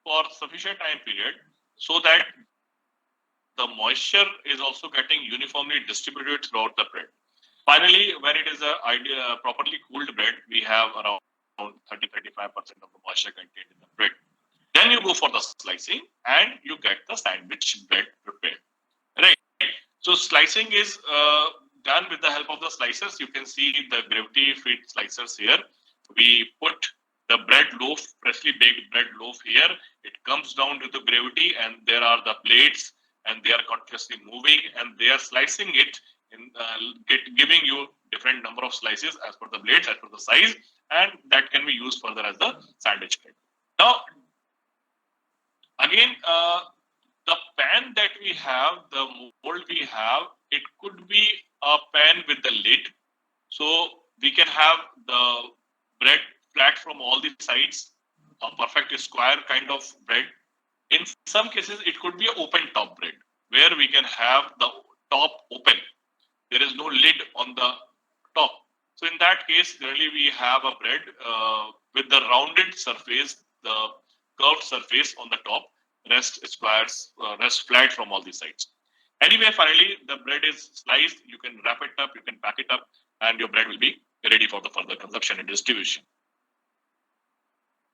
for sufficient time period so that the moisture is also getting uniformly distributed throughout the bread. Finally, when it is a properly cooled bread, we have around 30-35% of the moisture contained in the bread. Then you go for the slicing and you get the sandwich bread prepared. Right. So slicing is done with the help of the slicers. You can see the gravity-feed slicers here. We put the bread loaf, freshly baked bread loaf here. It comes down to the gravity, and there are the blades, and they are continuously moving, and they are slicing it in giving you different number of slices as per the blades, as per the size, and that can be used further as the sandwich bread. Now, again, the pan that we have, the mold we have, it could be a pan with the lid. So we can have the bread flat from all the sides, a perfect square kind of bread. In some cases, it could be an open top bread where we can have the top open. There is no lid on the top. So in that case, generally we have a bread with the rounded surface, the curved surface on the top, rest squares, rest flat from all the sides. Anyway, finally, the bread is sliced. You can wrap it up, you can pack it up, and your bread will be ready for the further consumption and distribution.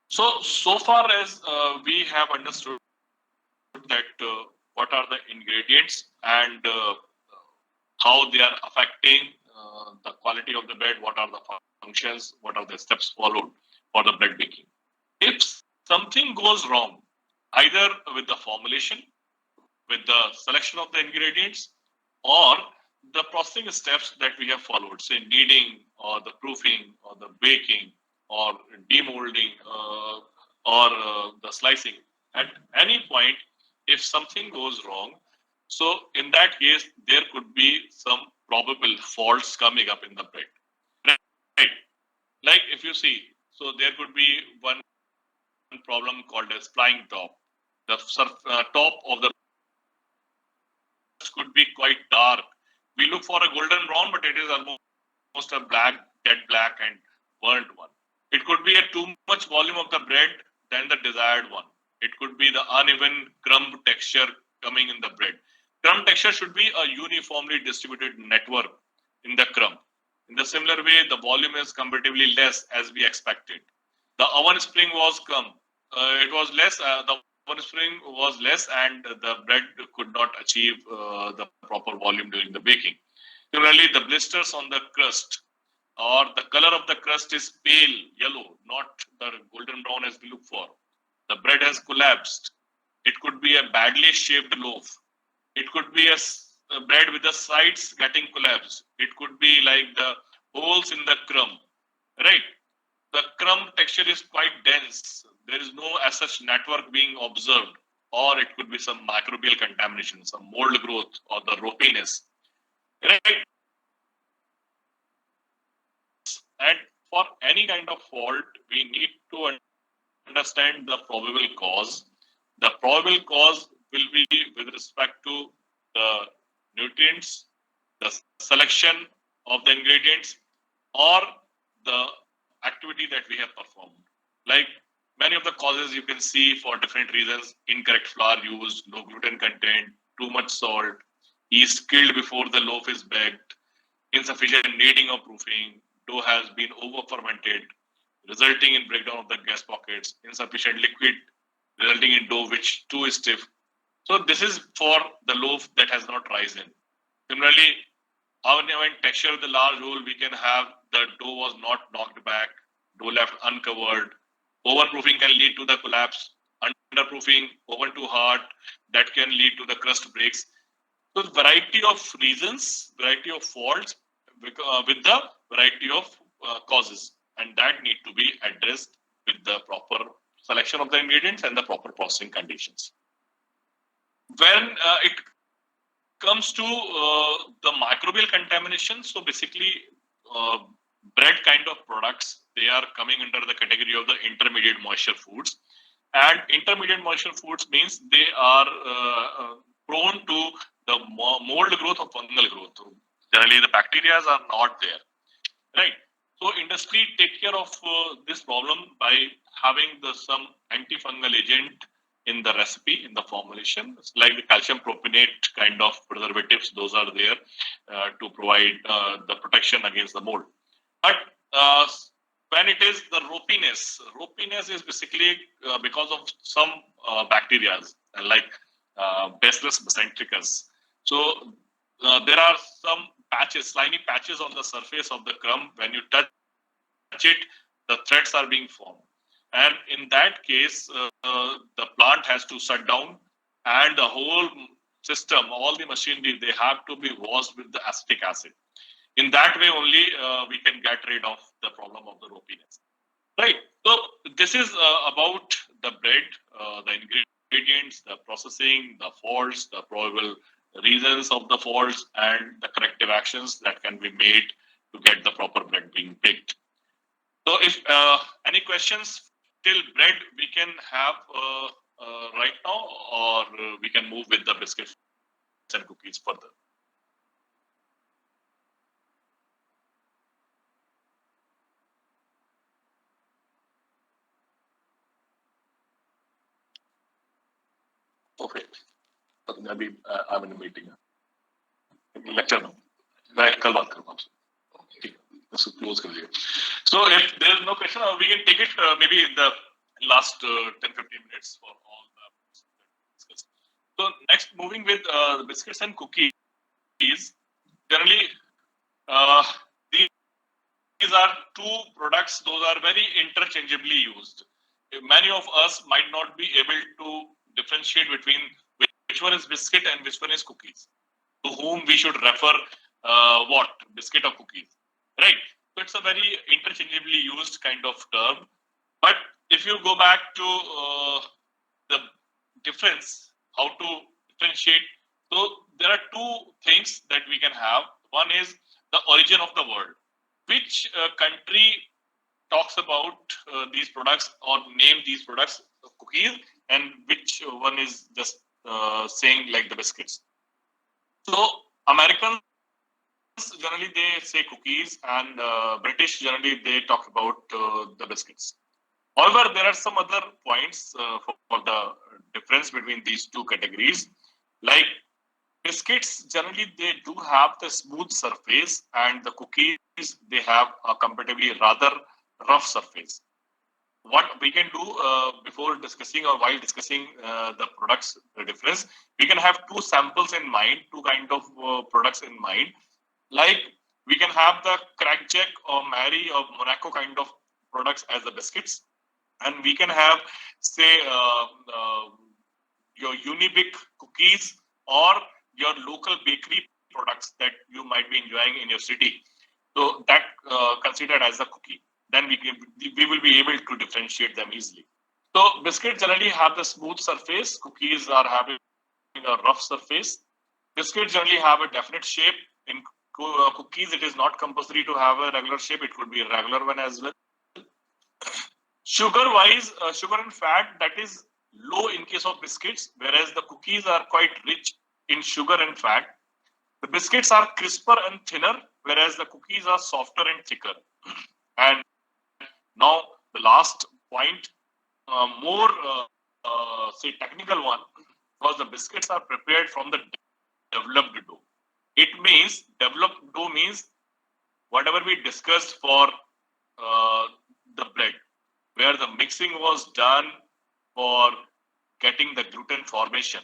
So far as we have understood that what are the ingredients and how they are affecting the quality of the bread, what are the functions, what are the steps followed for the bread baking. If something goes wrong, either with the formulation, with the selection of the ingredients, or the processing steps that we have followed, say kneading or the proofing or the baking or demolding or the slicing, at any point, if something goes wrong, so in that case, there could be some probable faults coming up in the bread. Right? Like if you see, so there could be one problem called as flying top. The top of the could be quite dark. We look for a golden brown, but it is almost a black, dead black, and burnt one. It could be a too much volume of the bread than the desired one. It could be the uneven crumb texture coming in the bread. Crumb texture should be a uniformly distributed network in the crumb. In the similar way, the volume is comparatively less as we expected. The oven spring was come. It was less. The oven spring was less, and the bread could not achieve the proper volume during the baking. Similarly, the blisters on the crust or the color of the crust is pale yellow, not the golden brown as we look for. The bread has collapsed. It could be a badly shaped loaf. It could be a bread with the sides getting collapsed. It could be like the holes in the crumb, right? The crumb texture is quite dense. There is no as such network being observed, or it could be some microbial contamination, some mold growth, or the ropiness, right? And for any kind of fault, we need to understand the probable cause. The probable cause will be with respect to the nutrients, the selection of the ingredients, or the activity that we have performed. Like many of the causes you can see for different reasons: incorrect flour use, low gluten content, too much salt, yeast killed before the loaf is baked, insufficient kneading or proofing, dough has been over fermented, resulting in breakdown of the gas pockets, insufficient liquid, resulting in dough which too stiff. So this is for the loaf that has not risen. Similarly, when texture the large hole, we can have the dough was not knocked back, dough left uncovered. Overproofing can lead to the collapse. Underproofing, oven too hard, that can lead to the crust breaks. So variety of reasons, variety of faults with the variety of causes, and that need to be addressed with the proper selection of the ingredients and the proper processing conditions. When it comes to the microbial contamination, so basically uh, bread kind of products, they are coming under the category of the intermediate moisture foods. And intermediate moisture foods means they are prone to the mold growth or fungal growth. Generally, the bacteria are not there, right? So industry take care of this problem by having the some antifungal agent in the recipe, in the formulation. It's like the calcium propionate kind of preservatives, those are there to provide the protection against the mold. But uh, when it is the ropiness is basically because of some bacteria like Bacillus mesentericus. So there are some patches, slimy patches on the surface of the crumb. When you touch it, the threads are being formed. And in that case, the plant has to shut down, and the whole system, all the machinery, they have to be washed with the acetic acid. In that way only we can get rid of the problem of the ropiness, right? So this is about the bread, the ingredients, the processing, the faults, the probable reasons of the faults, and the corrective actions that can be made to get the proper bread being baked. So if any questions till bread we can have right now, or we can move with the biscuits and cookies further. Okay. अभी I'm in a meeting. Lecture now. मैं कल बात करूँगा आपसे. ठीक है. इसको close कर दिए. So if there is no question, we can take it maybe in the last 10-15 minutes for all the discussed. So next, moving with the biscuits and cookies. Generally, uh, these are two products. Those are very interchangeably used. Many of us might not be able to differentiate between which one is biscuit and which one is cookies. To whom we should refer what, biscuit or cookies, right? So it's a very interchangeably used kind of term. But if you go back to the difference, how to differentiate, so there are two things that we can have. One is the origin of the word. Which country talks about these products or name these products cookies, and which one is just saying like the biscuits? So Americans generally they say cookies, and British generally they talk about the biscuits. However, there are some other points for the difference between these two categories. Like biscuits, generally they do have the smooth surface, and the cookies they have a comparatively rather rough surface. What we can do before discussing or while discussing the products the difference, we can have two samples in mind, two kind of products in mind. Like we can have the crackjack or Mary or Monaco kind of products as the biscuits, and we can have say your Unibic cookies or your local bakery products that you might be enjoying in your city. So that considered as a cookie. Then we will be able to differentiate them easily. So biscuits generally have the smooth surface. Cookies are having a rough surface. Biscuits generally have a definite shape. In cookies, it is not compulsory to have a regular shape. It could be a regular one as well. Sugar wise, sugar and fat, that is low in case of biscuits, whereas the cookies are quite rich in sugar and fat. The biscuits are crisper and thinner, whereas the cookies are softer and thicker. And now the last point, more say technical one, because the biscuits are prepared from the developed dough. It means developed dough means whatever we discussed for the bread, where the mixing was done for getting the gluten formation,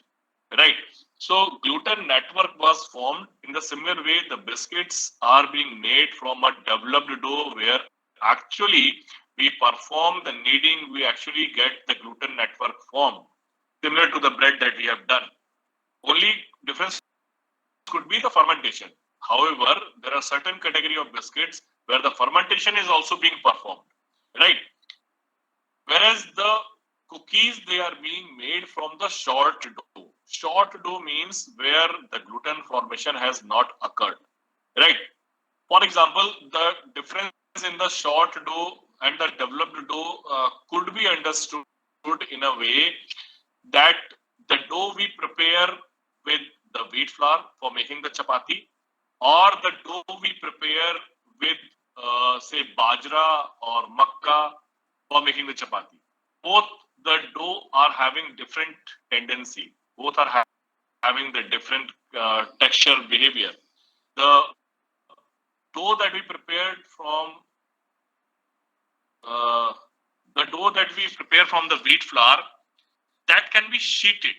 right? So gluten network was formed. In the similar way, the biscuits are being made from a developed dough where actually we perform the kneading, we actually get the gluten network formed, similar to the bread that we have done. Only difference could be the fermentation. However, there are certain category of biscuits where the fermentation is also being performed, right? Whereas the cookies, they are being made from the short dough. Short dough means where the gluten formation has not occurred, right? For example, the difference in the short dough and the developed dough could be understood in a way that the dough we prepare with the wheat flour for making the chapati, or the dough we prepare with, say, bajra or makka for making the chapati. Both the dough are having different tendency. Both are having the different texture behavior. The dough that we prepared from uh, the dough that we prepare from the wheat flour, that can be sheeted.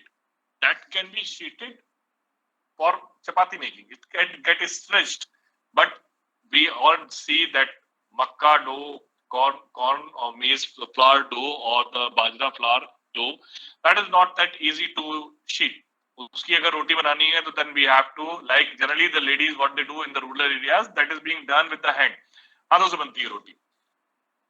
That can be sheeted for chapati making. It can get stretched, but we all see that makka dough, corn or maize flour dough, or the bajra flour dough, that is not that easy to sheet. उसकी अगर रोटी बनानी है तो then we have to, like generally the ladies what they do in the rural areas, that is being done with the hand. हाथों से बनती है रोटी.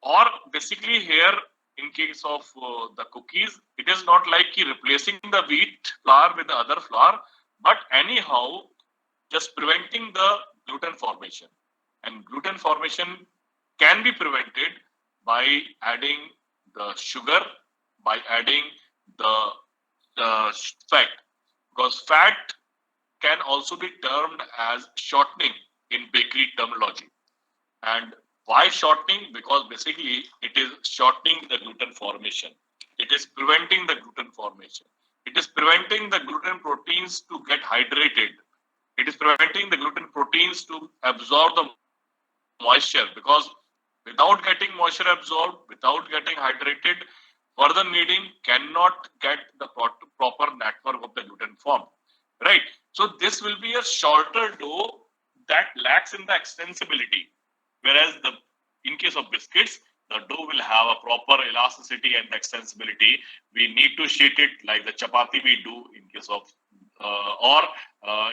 Or basically here in case of the cookies, it is not like replacing the wheat flour with the other flour, but anyhow just preventing the gluten formation. And gluten formation can be prevented by adding the sugar, by adding the fat, because fat can also be termed as shortening in bakery terminology. And why shortening? Because basically it is shortening the gluten formation. It is preventing the gluten formation. It is preventing the gluten proteins to get hydrated. It is preventing the gluten proteins to absorb the moisture, because without getting moisture absorbed, without getting hydrated, further kneading cannot get the proper network of the gluten form, right? So this will be a shorter dough that lacks in the extensibility, whereas the in case of biscuits, the dough will have a proper elasticity and extensibility. We need to sheet it like the chapati we do in case of or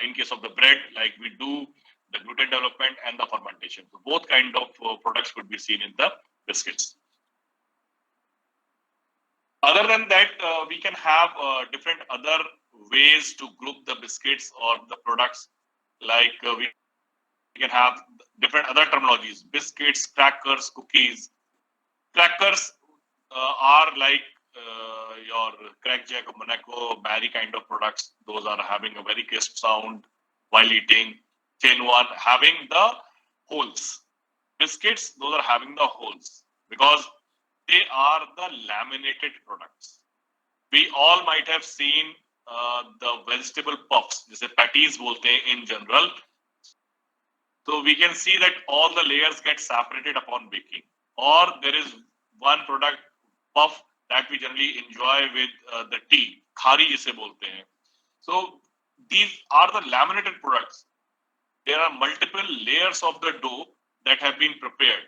in case of the bread, like we do the gluten development and the fermentation. So both kind of products could be seen in the biscuits. Other than that, we can have different other ways to group the biscuits or the products, like we can have different other terminologies: biscuits, crackers, cookies. Crackers are like your crackjack, Monaco, Barry kind of products. Those are having a very crisp sound while eating. Chain one having the holes. Biscuits, those are having the holes because they are the laminated products. We all might have seen the vegetable puffs, जैसे patties बोलते हैं in general. So we can see that all the layers get separated upon baking. Or there is one product puff that we generally enjoy with the tea, khari जिसे बोलते हैं. So these are the laminated products. There are multiple layers of the dough that have been prepared,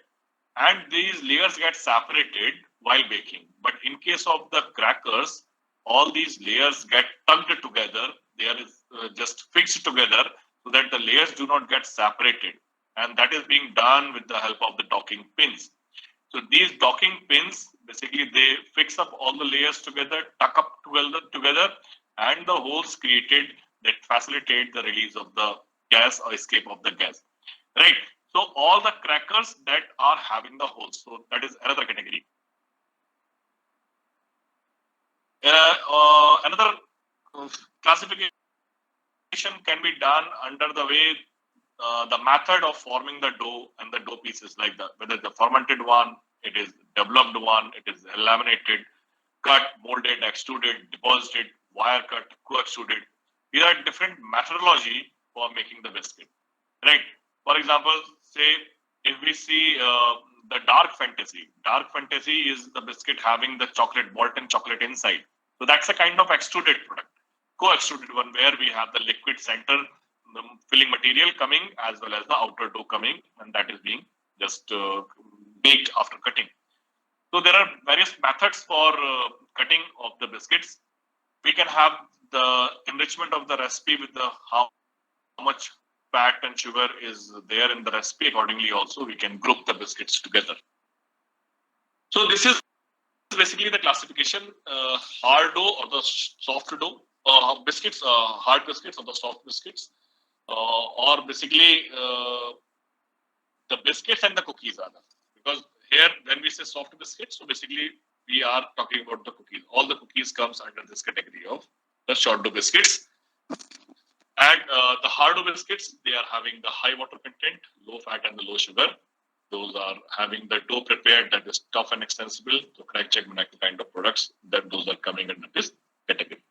and these layers get separated while baking. But in case of the crackers, all these layers get tugged together. They are just fixed together so that the layers do not get separated, and that is being done with the help of the docking pins. So these docking pins, basically they fix up all the layers together, tuck up together, and the holes created that facilitate the release of the gas or escape of the gas, right? So all the crackers that are having the holes, so that is another category. Another classification can be done under the way the method of forming the dough and the dough pieces, like whether the fermented one, it is developed one, it is laminated, cut, molded, extruded, deposited, wire cut, co-extruded. These are different methodology for making the biscuit, right? For example, say if we see the dark fantasy is the biscuit having the chocolate, molten chocolate inside. So that's a kind of extruded product. co-extruded one where we have the liquid center, the filling material coming as well as the outer dough coming, and that is being just baked after cutting. So there are various methods for cutting of the biscuits. We can have the enrichment of the recipe with the how much fat and sugar is there in the recipe. Accordingly, also we can group the biscuits together. So this is basically the classification: hard dough or the soft dough, biscuits, hard biscuits or the soft biscuits, or basically the biscuits and the cookies are there. Because here, when we say soft biscuits, so basically we are talking about the cookies. All the cookies comes under this category of the short dough biscuits. And the hard dough biscuits, they are having the high water content, low fat, and the low sugar. Those are having the dough prepared that is tough and extensible. So crack check kind of products, that those are coming under this category.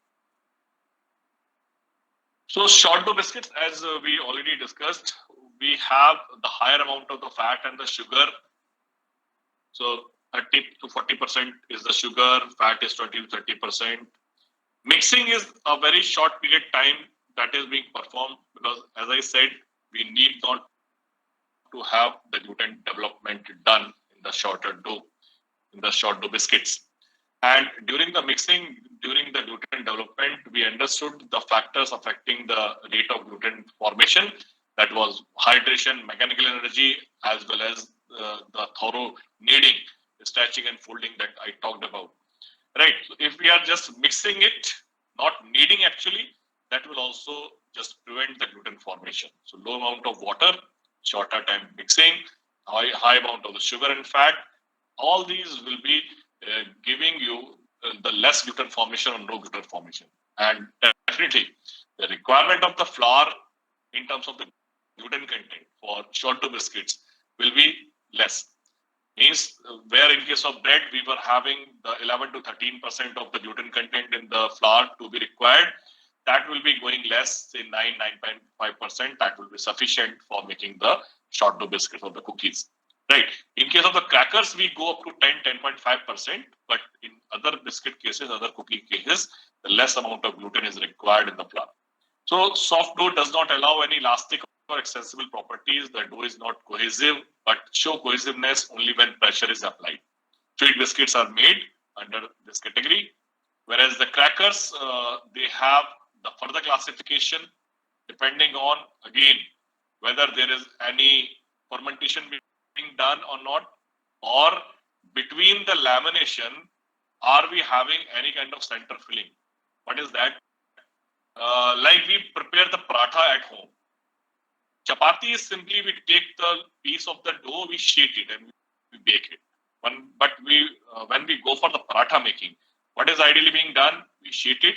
So short dough biscuits, as we already discussed, we have the higher amount of the fat and the sugar. So 30 to 40% is the sugar, fat is 20 to 30%. Mixing is a very short period time that is being performed because, as I said, we need not to have the gluten development done in the shorter dough, in the short dough biscuits. And during the mixing, during the gluten development, we understood the factors affecting the rate of gluten formation. That was hydration, mechanical energy, as well as the thorough kneading, stretching and folding that I talked about. Right. So if we are just mixing it, not kneading actually, that will also just prevent the gluten formation. So low amount of water, shorter time mixing, high amount of the sugar and fat, all these will be giving you the less gluten formation or no gluten formation. And definitely the requirement of the flour in terms of the gluten content for short dough biscuits will be less. Means where in case of bread we were having the 11 to 13% of the gluten content in the flour to be required, that will be going less, say 9.5%. That will be sufficient for making the short dough biscuits or the cookies. Right. In case of the crackers, we go up to 10.5%, but in other biscuit cases, other cookie cases, the less amount of gluten is required in the flour. So soft dough does not allow any elastic or extensible properties. The dough is not cohesive, but show cohesiveness only when pressure is applied. Sweet biscuits are made under this category, whereas the crackers, they have the further classification depending on, again, whether there is any fermentation being done or not, or between the lamination, are we having any kind of center filling? What is that? Like we prepare the paratha at home. Chapati is simply we take the piece of the dough, we sheet it and we bake it. But when we go for the paratha making, what is ideally being done? We sheet it,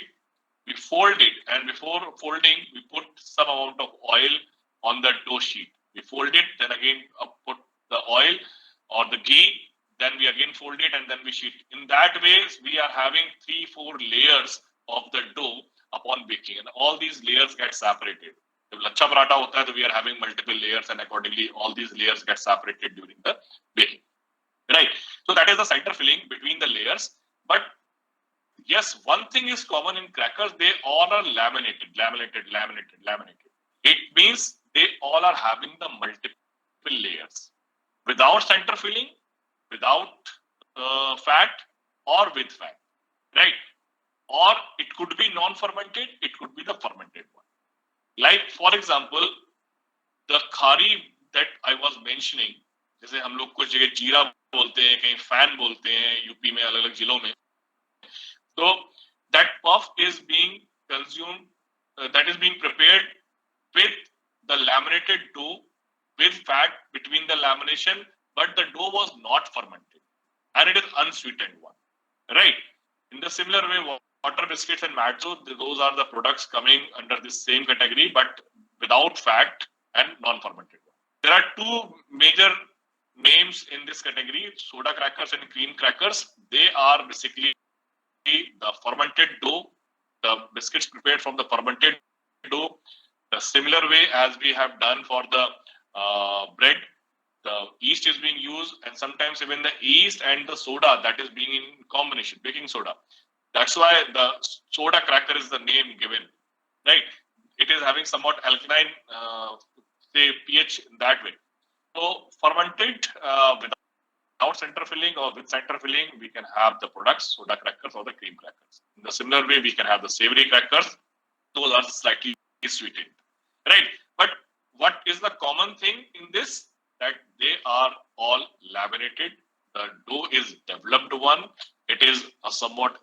we fold it, and before folding, we put some amount of oil on the dough sheet. We fold it, then again put the oil or the ghee, then we again fold it, and then we sheet. In that way, we are having 3-4 layers of the dough upon baking, and all these layers get separated. If lacha paratha hota hai, we are having multiple layers, and accordingly, all these layers get separated during the baking. Right. So that is the center filling between the layers. But yes, one thing is common in crackers, they all are laminated. It means they all are having the multiple layers. Without center filling, without fat, or with fat. Right. Or it could be non-fermented, it could be the fermented one. Like for example, the khari that I was mentioning, जैसे हम लोग कुछ जगह जीरा बोलते हैं, कहीं fan बोलते हैं, यूपी में अलग-अलग जिलों में. So that puff is being consumed, that is being prepared with the laminated dough with fat between the lamination, but the dough was not fermented and it is unsweetened one. Right. In the similar way, water biscuits and matzo, those are the products coming under this same category, but without fat and non-fermented one. There are two major names in this category: soda crackers and cream crackers. They are basically the fermented dough, the biscuits prepared from the fermented dough, the similar way as we have done for the bread. The yeast is being used, and sometimes even the yeast and the soda that is being in combination, baking soda, That's why the soda cracker is the name given, right? It is having somewhat alkaline, say pH in that way. So fermented without center filling or with center filling, we can have the products, soda crackers or the cream crackers. In the similar way, we can have the savory crackers. Those are slightly sweetened, right? But what is the common thing in this? That they are all laminated. The dough is developed one. It is a somewhat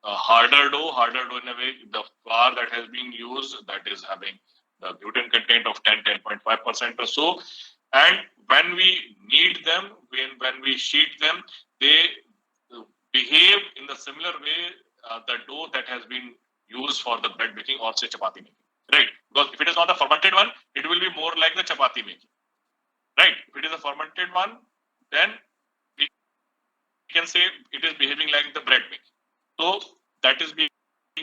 harder dough in a way. The flour that has been used, that is having the gluten content of 10.5% or so. And when we knead them, when we sheet them, they behave in the similar way the dough that has been used for the bread making or say chapati making, right? Because if it is not a fermented one, it will be more like the chapati making, right? If it is a fermented one, then we can say it is behaving like the bread making. So that is being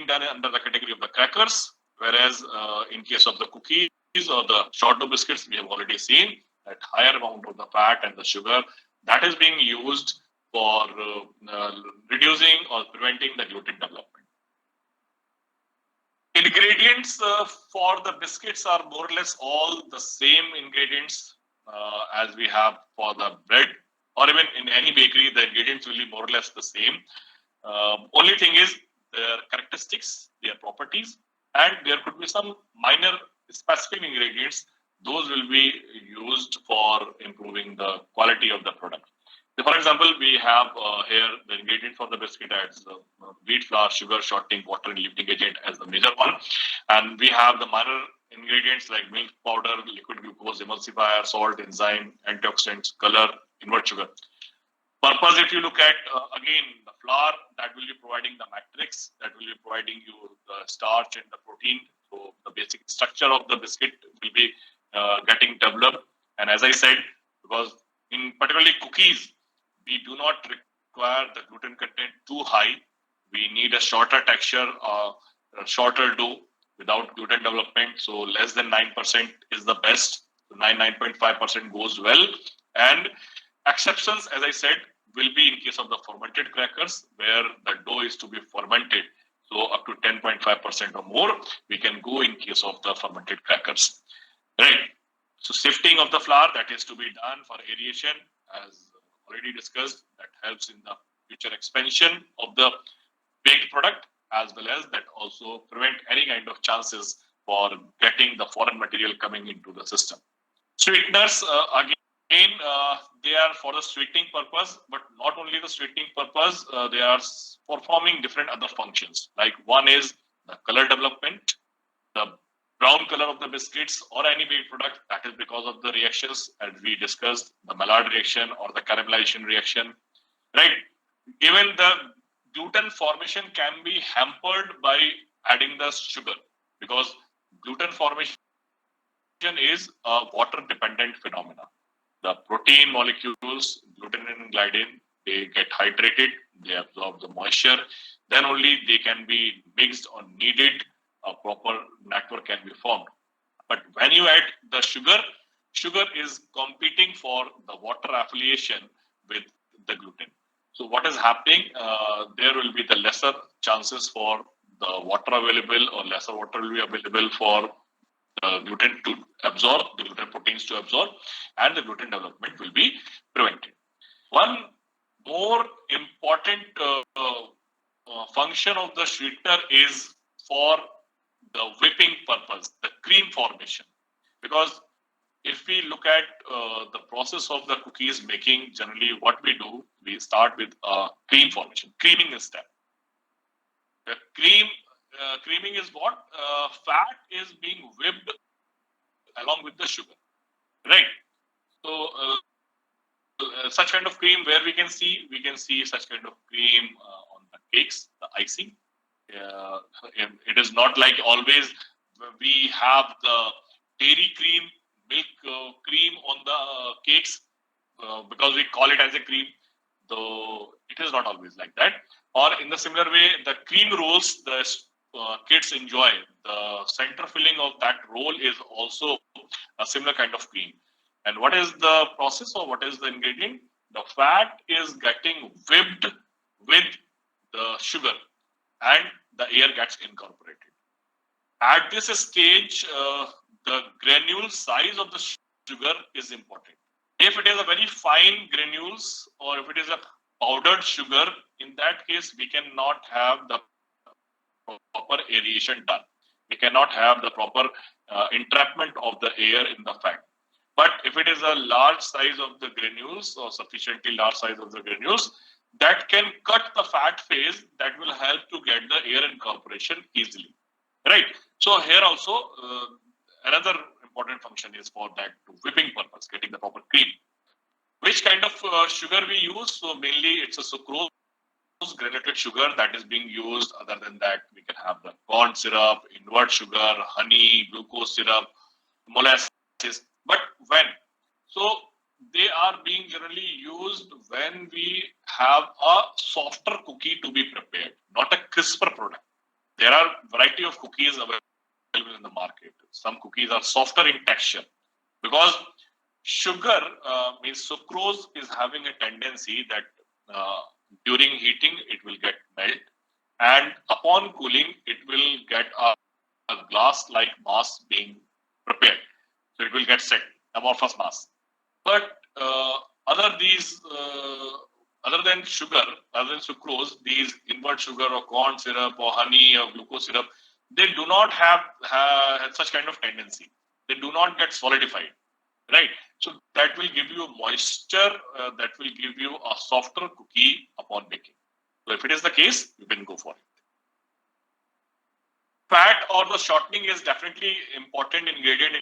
done under the category of the crackers, whereas in case of the cookies or the short dough biscuits, we have already seen that higher amount of the fat and the sugar that is being used for reducing or preventing the gluten development. Ingredients for the biscuits are more or less all the same ingredients as we have for the bread, or even in any bakery, the ingredients will be more or less the same. Only thing is their characteristics, their properties, and there could be some minor specific ingredients. Those will be used for improving the quality of the product. So for example, we have here the ingredient for the biscuit as wheat flour, sugar, shortening, water, and leavening agent as the major one. And we have the minor ingredients like milk powder, liquid glucose, emulsifier, salt, enzyme, antioxidants, color, invert sugar. Purpose, if you look at, again, the flour, that will be providing the matrix, that will be providing you the starch and the protein. So the basic structure of the biscuit will be getting developed. And as I said, because in particularly cookies, we do not require the gluten content too high. We need a shorter texture, a shorter dough without gluten development. So less than 9% is the best. So 9.5% goes well. And exceptions, as I said, will be in case of the fermented crackers, where the dough is to be fermented. So up to 10.5% or more, we can go in case of the fermented crackers. Right. So sifting of the flour, that is to be done for aeration, as already discussed, that helps in the future expansion of the baked product, as well as that also prevent any kind of chances for getting the foreign material coming into the system. Sweeteners, again, they are for the sweetening purpose, but not only the sweetening purpose, they are performing different other functions. Like one is the color development, the brown color of the biscuits or any baked product, that is because of the reactions as we discussed, the Maillard reaction or the caramelization reaction, right? Even the gluten formation can be hampered by adding the sugar, because gluten formation is a water dependent phenomena. The protein molecules, gluten and gliadin, they get hydrated, they absorb the moisture, then only they can be mixed or kneaded, a proper network can be formed. But when you add the sugar, sugar is competing for the water affiliation with the gluten. So what is happening? There will be the lesser chances for the water available, or lesser water will be available for the gluten to absorb, the gluten proteins to absorb, and the gluten development will be prevented. One more important function of the sweetener is for the whipping purpose, the cream formation. Because if we look at the process of the cookies making, generally what we do, we start with cream formation, creaming is step. The creaming is what? Fat is being whipped along with the sugar, right? So such kind of cream, where we can see such kind of cream on the cakes, the icing. It is not like always we have the dairy cream, milk cream on the cakes because we call it as a cream, though it is not always like that. Or in the similar way, the cream rolls the kids enjoy. The center filling of that roll is also a similar kind of cream. And what is the process, or what is the ingredient? The fat is getting whipped with the sugar. and the air gets incorporated. At this stage, the granule size of the sugar is important. If it is a very fine granules or if it is a powdered sugar, in that case, we cannot have the proper aeration done. We cannot have the proper entrapment of the air in the fat. But if it is a large size of the granules or sufficiently large size of the granules, that can cut the fat phase that will help to get the air incorporation easily. Right. So here also another important function is for that to whipping purpose, getting the proper cream. Which kind of sugar we use? So mainly it's a sucrose granulated sugar that is being used. Other than that, we can have the corn syrup, invert sugar, honey, glucose syrup, molasses. But when? So they are being generally used when we have a softer cookie to be prepared, not a crisper product. There are variety of cookies available in the market. Some cookies are softer in texture because sugar means sucrose is having a tendency that during heating it will get melt, and upon cooling it will get a glass-like mass being prepared. So it will get set, amorphous mass. But other than sugar, other than sucrose, these invert sugar or corn syrup or honey or glucose syrup, they do not have such kind of tendency. They do not get solidified, right? So that will give you moisture, that will give you a softer cookie upon baking. So if it is the case, you can go for it. Fat or the shortening is definitely important ingredient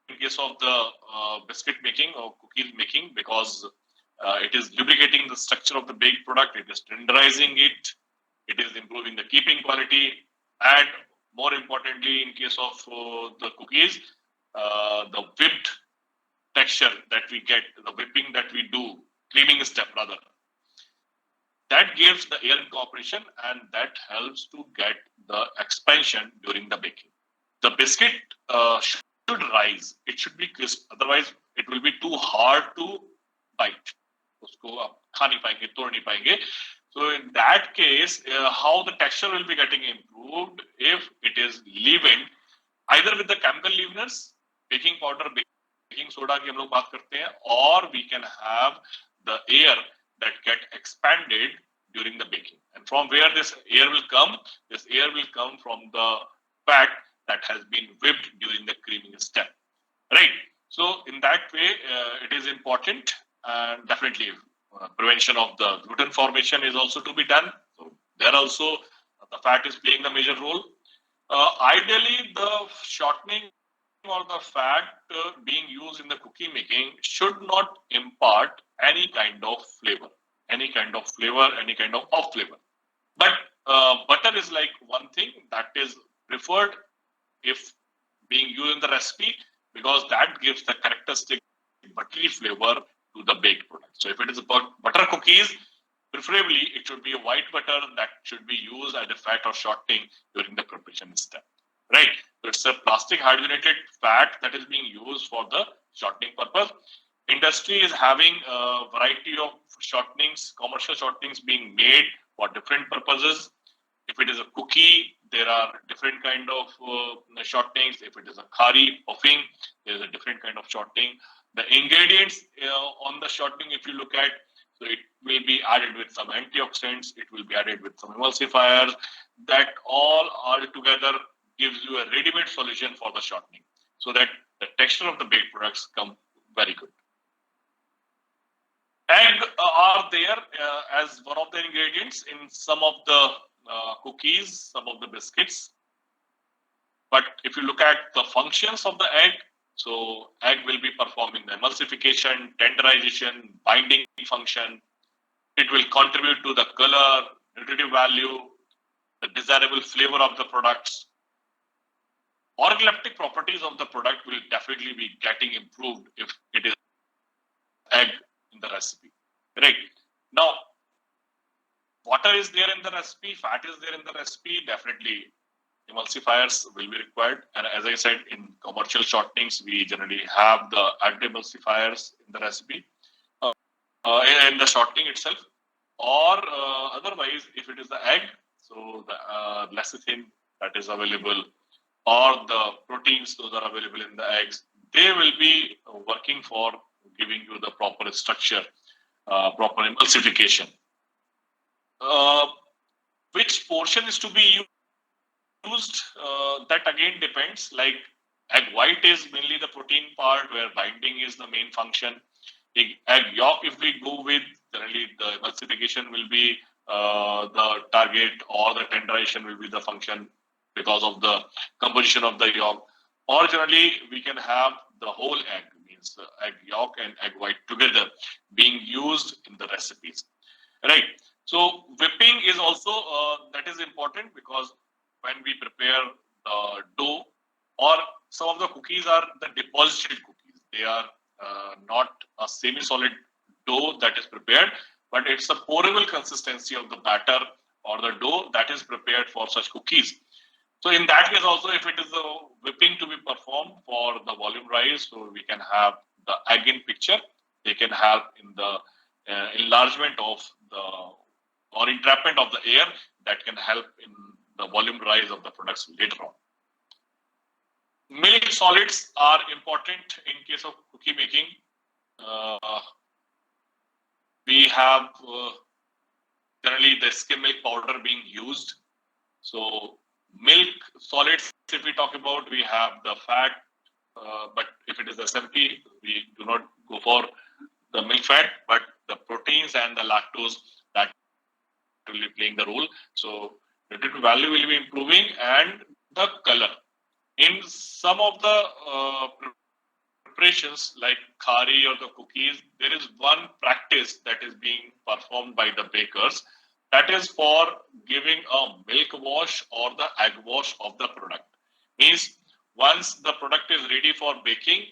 in case of the biscuit making or cookies making, because it is lubricating the structure of the baked product, it is tenderizing it, it is improving the keeping quality, and more importantly, in case of the cookies, the whipped texture that we get, the whipping that we do, creaming step rather, that gives the air incorporation and that helps to get the expansion during the baking. The biscuit should rise, it should be crisp, otherwise it will be too hard to bite. उसको आप खा नहीं पाएंगे, तोड़ नहीं पाएंगे. So in that case, how the texture will be getting improved if it is leavened either with the chemical leaveners, baking powder, baking soda की हम लोग बात करते हैं, or we can have the air that get expanded during the baking. And from where this air will come? This air will come from the fat that has been whipped during the creaming step, right? So in that way, it is important, and definitely prevention of the gluten formation is also to be done. So there also the fat is playing the major role. Ideally, the shortening or the fat being used in the cookie making should not impart any kind of flavor, any kind of off flavor. But butter is like one thing that is preferred if being used in the recipe, because that gives the characteristic buttery flavor to the baked product. So if it is about butter cookies, preferably it should be a white butter that should be used as a fat or shortening during the preparation step, right? So it's a plastic hydrogenated fat that is being used for the shortening purpose. Industry is having a variety of shortenings, commercial shortenings being made for different purposes. If it is a cookie, there are different kind of shortenings. If it is a khari puffing, there is a different kind of shortening. The ingredients on the shortening, if you look at, so it will be added with some antioxidants, it will be added with some emulsifiers. That all together gives you a ready-made solution for the shortening, so that the texture of the baked products come very good. Egg are there as one of the ingredients in some of the cookies, some of the biscuits. But if you look at the functions of the egg, so egg will be performing the emulsification, tenderization, binding function. It will contribute to the color, nutritive value, the desirable flavor of the products. Organoleptic properties of the product will definitely be getting improved if it is egg in the recipe, right? Now, water is there in the recipe, fat is there in the recipe, definitely emulsifiers will be required. And as I said, in commercial shortenings, we generally have the added emulsifiers in the recipe, in the shortening itself. Or otherwise, if it is the egg, so lecithin that is available, or the proteins those are available in the eggs, they will be working for giving you the proper structure, proper emulsification. Uh, which portion is to be used? That again depends. Like egg white is mainly the protein part where binding is the main function. Egg yolk, if we go with, generally the emulsification will be the target, or the tenderization will be the function because of the composition of the yolk. Or generally, we can have the whole egg, means the egg yolk and egg white together being used in the recipes. Right. So whipping is also that is important, because when we prepare the dough, or some of the cookies are the deposited cookies. They are not a semi-solid dough that is prepared, but it's a pourable consistency of the batter or the dough that is prepared for such cookies. So in that case also, if it is a whipping to be performed for the volume rise, so we can have the egg in picture. They can help in the enlargement of the or entrapment of the air, that can help in the volume rise of the products later on. Milk solids are important in case of cookie making. We have generally the skim milk powder being used. So milk solids, if we talk about, we have the fat, but if it is SMP, we do not go for the milk fat, but the proteins and the lactose that will be playing the role. So nutritive value will be improving, and the color. In some of the preparations like khari or the cookies, there is one practice that is being performed by the bakers, that is for giving a milk wash or the egg wash of the product. Means once the product is ready for baking,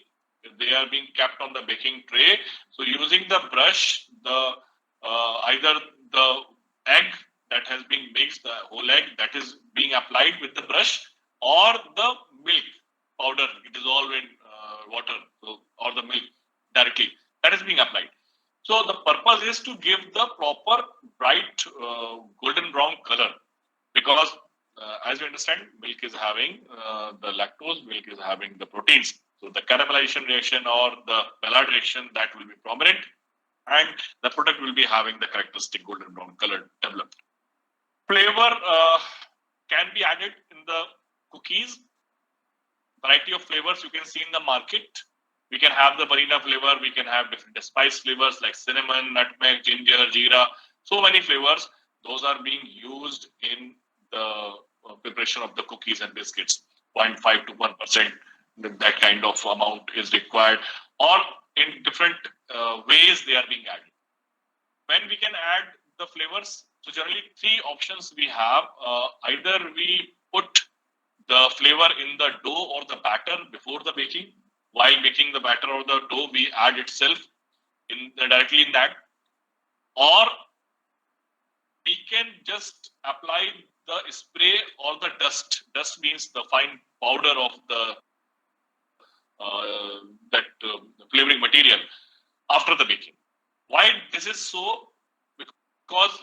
they are being kept on the baking tray. So using the brush, the either the egg that has been mixed, the whole egg that is being applied with the brush, or the milk powder dissolved in water, so, or the milk directly that is being applied. So the purpose is to give the proper bright golden brown color, because as you understand, milk is having the lactose, milk is having the proteins. So the caramelization reaction or the Maillard reaction, that will be prominent, and the product will be having the characteristic golden brown color developed. Flavor can be added in the cookies. Variety of flavors you can see in the market. We can have the vanilla flavor, we can have different spice flavors like cinnamon, nutmeg, ginger, jeera, so many flavors. Those are being used in the preparation of the cookies and biscuits. 0.5 to 1%, that kind of amount is required, or in different ways they are being added. When we can add the flavors, so generally three options we have. Either we put the flavor in the dough or the batter before the baking. While making the batter or the dough, we add itself directly in that, or we can just apply the spray or the dust. Dust means the fine powder of the flavoring material after the baking. Why this is so? Because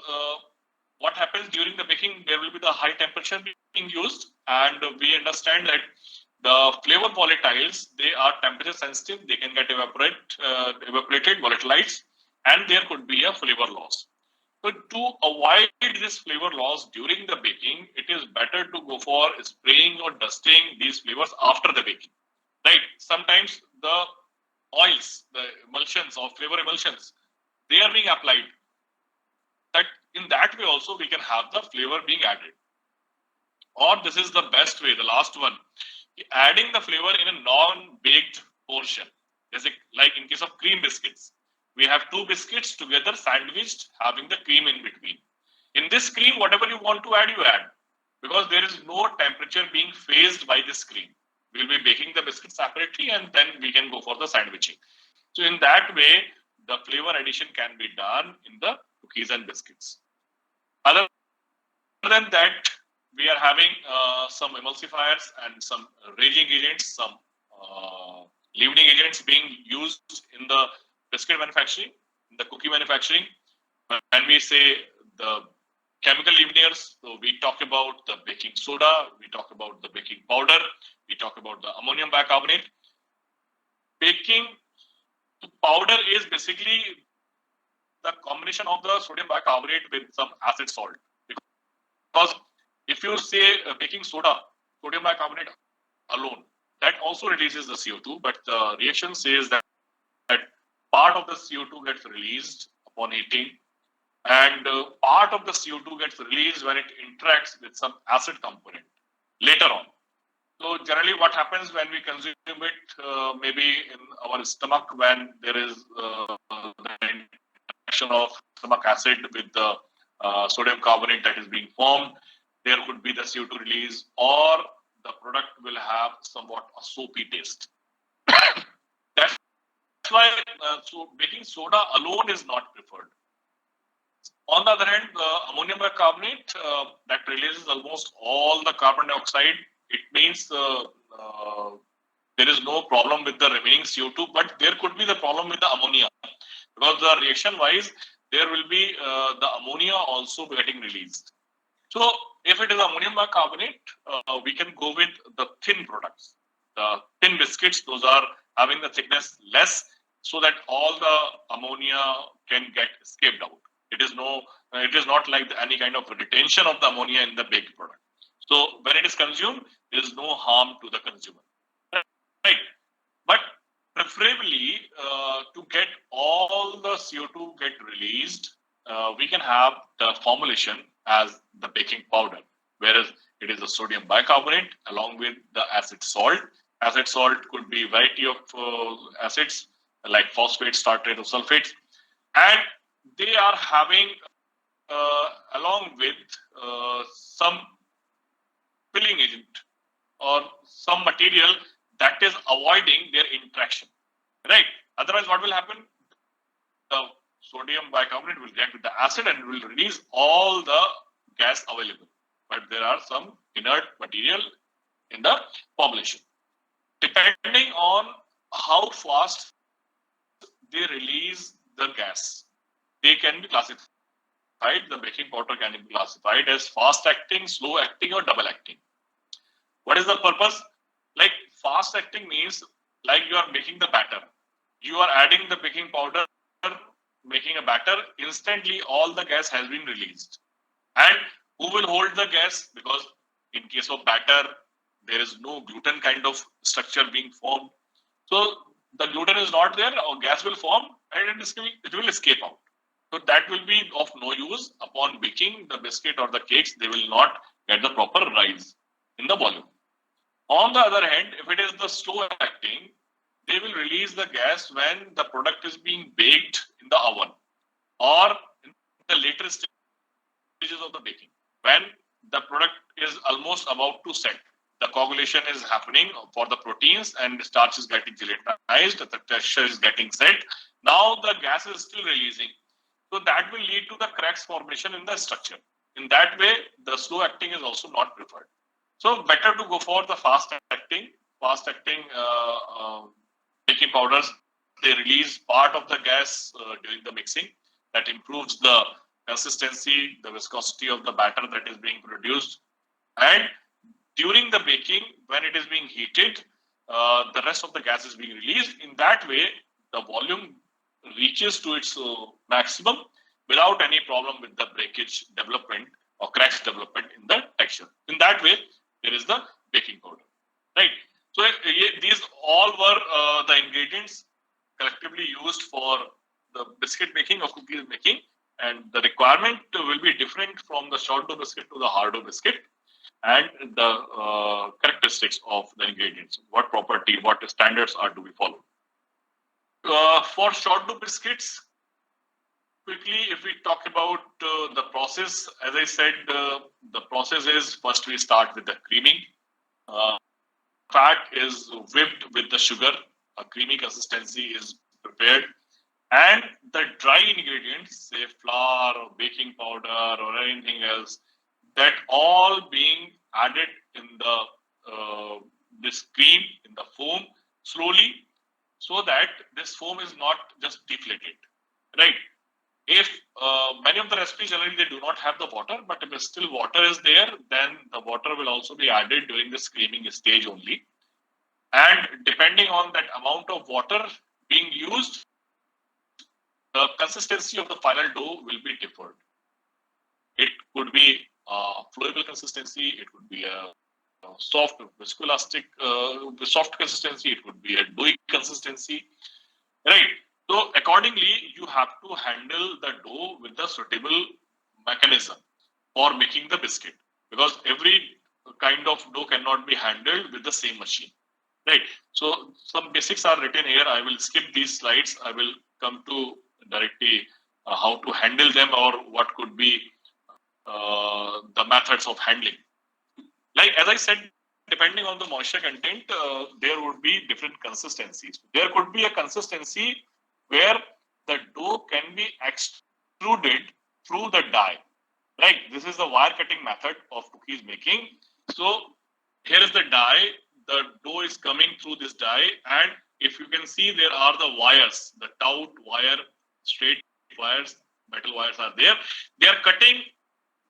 what happens during the baking, there will be the high temperature being used, and we understand that the flavor volatiles, they are temperature sensitive, they can get evaporated, volatilized, and there could be a flavor loss. So to avoid this flavor loss during the baking, it is better to go for spraying or dusting these flavors after the baking. Right? Sometimes the oils, the emulsions or flavor emulsions, they are being applied. That in that way also we can have the flavor being added. Or this is the best way, the last one, adding the flavor in a non-baked portion. Like in case of cream biscuits, we have two biscuits together sandwiched, having the cream in between. In this cream, whatever you want to add, you add, because there is no temperature being phased by this cream. We'll be baking the biscuit separately, and then we can go for the sandwiching. So in that way, the flavor addition can be done in the cookies and biscuits. Other than that, we are having some emulsifiers and some raging agents, some leavening agents being used in the biscuit manufacturing, in the cookie manufacturing. When we say the chemical engineers. So we talk about the baking soda, we talk about the baking powder, we talk about the ammonium bicarbonate. Baking powder is basically the combination of the sodium bicarbonate with some acid salt. Because if you say baking soda, sodium bicarbonate alone, that also releases the CO2, but the reaction says that part of the CO2 gets released upon heating, and part of the CO2 gets released when it interacts with some acid component later on. So generally, what happens when we consume it, maybe in our stomach, when there is the interaction of stomach acid with the sodium carbonate that is being formed, there could be the CO2 release, or the product will have somewhat a soapy taste. That's why so baking soda alone is not preferred. On the other hand, the ammonium bicarbonate that releases almost all the carbon dioxide. It means there is no problem with the remaining CO2, but there could be the problem with the ammonia, because the reaction wise there will be the ammonia also getting released. So if it is ammonium bicarbonate, we can go with the thin products, the thin biscuits. Those are having the thickness less, so that all the ammonia can get escaped out. It is not like any kind of retention of the ammonia in the baked product. So when it is consumed, there is no harm to the consumer, right? But preferably, to get all the CO2 get released, we can have the formulation as the baking powder, whereas it is a sodium bicarbonate along with the acid salt. Acid salt could be variety of acids like phosphates, tartrate, or sulfates, and they are having along with some filling agent or some material that is avoiding their interaction, right? Otherwise, what will happen? The sodium bicarbonate will react with the acid and will release all the gas available. But there are some inert material in the formulation. Depending on how fast they release the gas, they can be classified. The baking powder can be classified as fast acting, slow acting, or double acting. What is the purpose? Like fast acting means like you are making the batter. You are adding the baking powder, making a batter. Instantly, all the gas has been released. And who will hold the gas? Because in case of batter, there is no gluten kind of structure being formed. So the gluten is not there, or gas will form, and it will escape out. So that will be of no use upon baking the biscuit or the cakes. They will not get the proper rise in the volume. On the other hand, if it is the slow acting, they will release the gas when the product is being baked in the oven or in the later stages of the baking. When the product is almost about to set, the coagulation is happening for the proteins and the starch is getting gelatinized, the texture is getting set. Now the gas is still releasing. So that will lead to the cracks formation in the structure. In that way, the slow acting is also not preferred. So better to go for the fast acting baking powders. They release part of the gas during the mixing. That improves the consistency, the viscosity of the batter that is being produced. And during the baking, when it is being heated, the rest of the gas is being released. In that way, the volume reaches to its maximum without any problem with the breakage development or cracks development in the texture. In that way, there is the baking powder, right? So these all were the ingredients collectively used for the biscuit making or cookies making, and the requirement will be different from the short dough biscuit to the hard dough biscuit, and the characteristics of the ingredients, what property, what standards are to be followed. For short dough biscuits, quickly, if we talk about the process, as I said, the process is first we start with the creaming. Fat is whipped with the sugar. A creamy consistency is prepared. And the dry ingredients, say flour or baking powder or anything else, that all being added in the this cream, in the foam, slowly, so that this foam is not just deflated, right? If many of the recipes generally they do not have the water, but if still water is there, then the water will also be added during the creaming stage only. And depending on that amount of water being used, the consistency of the final dough will be differed. It could be flowable consistency, it could be a soft viscoelastic soft consistency, it could be a doughy consistency, right? So accordingly, you have to handle the dough with the suitable mechanism for making the biscuit, because every kind of dough cannot be handled with the same machine, right? So some basics are written here. I will skip these slides. I will come to directly how to handle them, or what could be the methods of handling. Like as I said, depending on the moisture content, there would be different consistencies. There could be a consistency where the dough can be extruded through the die. Right, this is the wire cutting method of cookies making. So here is the die. The dough is coming through this die, and if you can see, there are the wires, the tout wire, straight wires, metal wires are there. They are cutting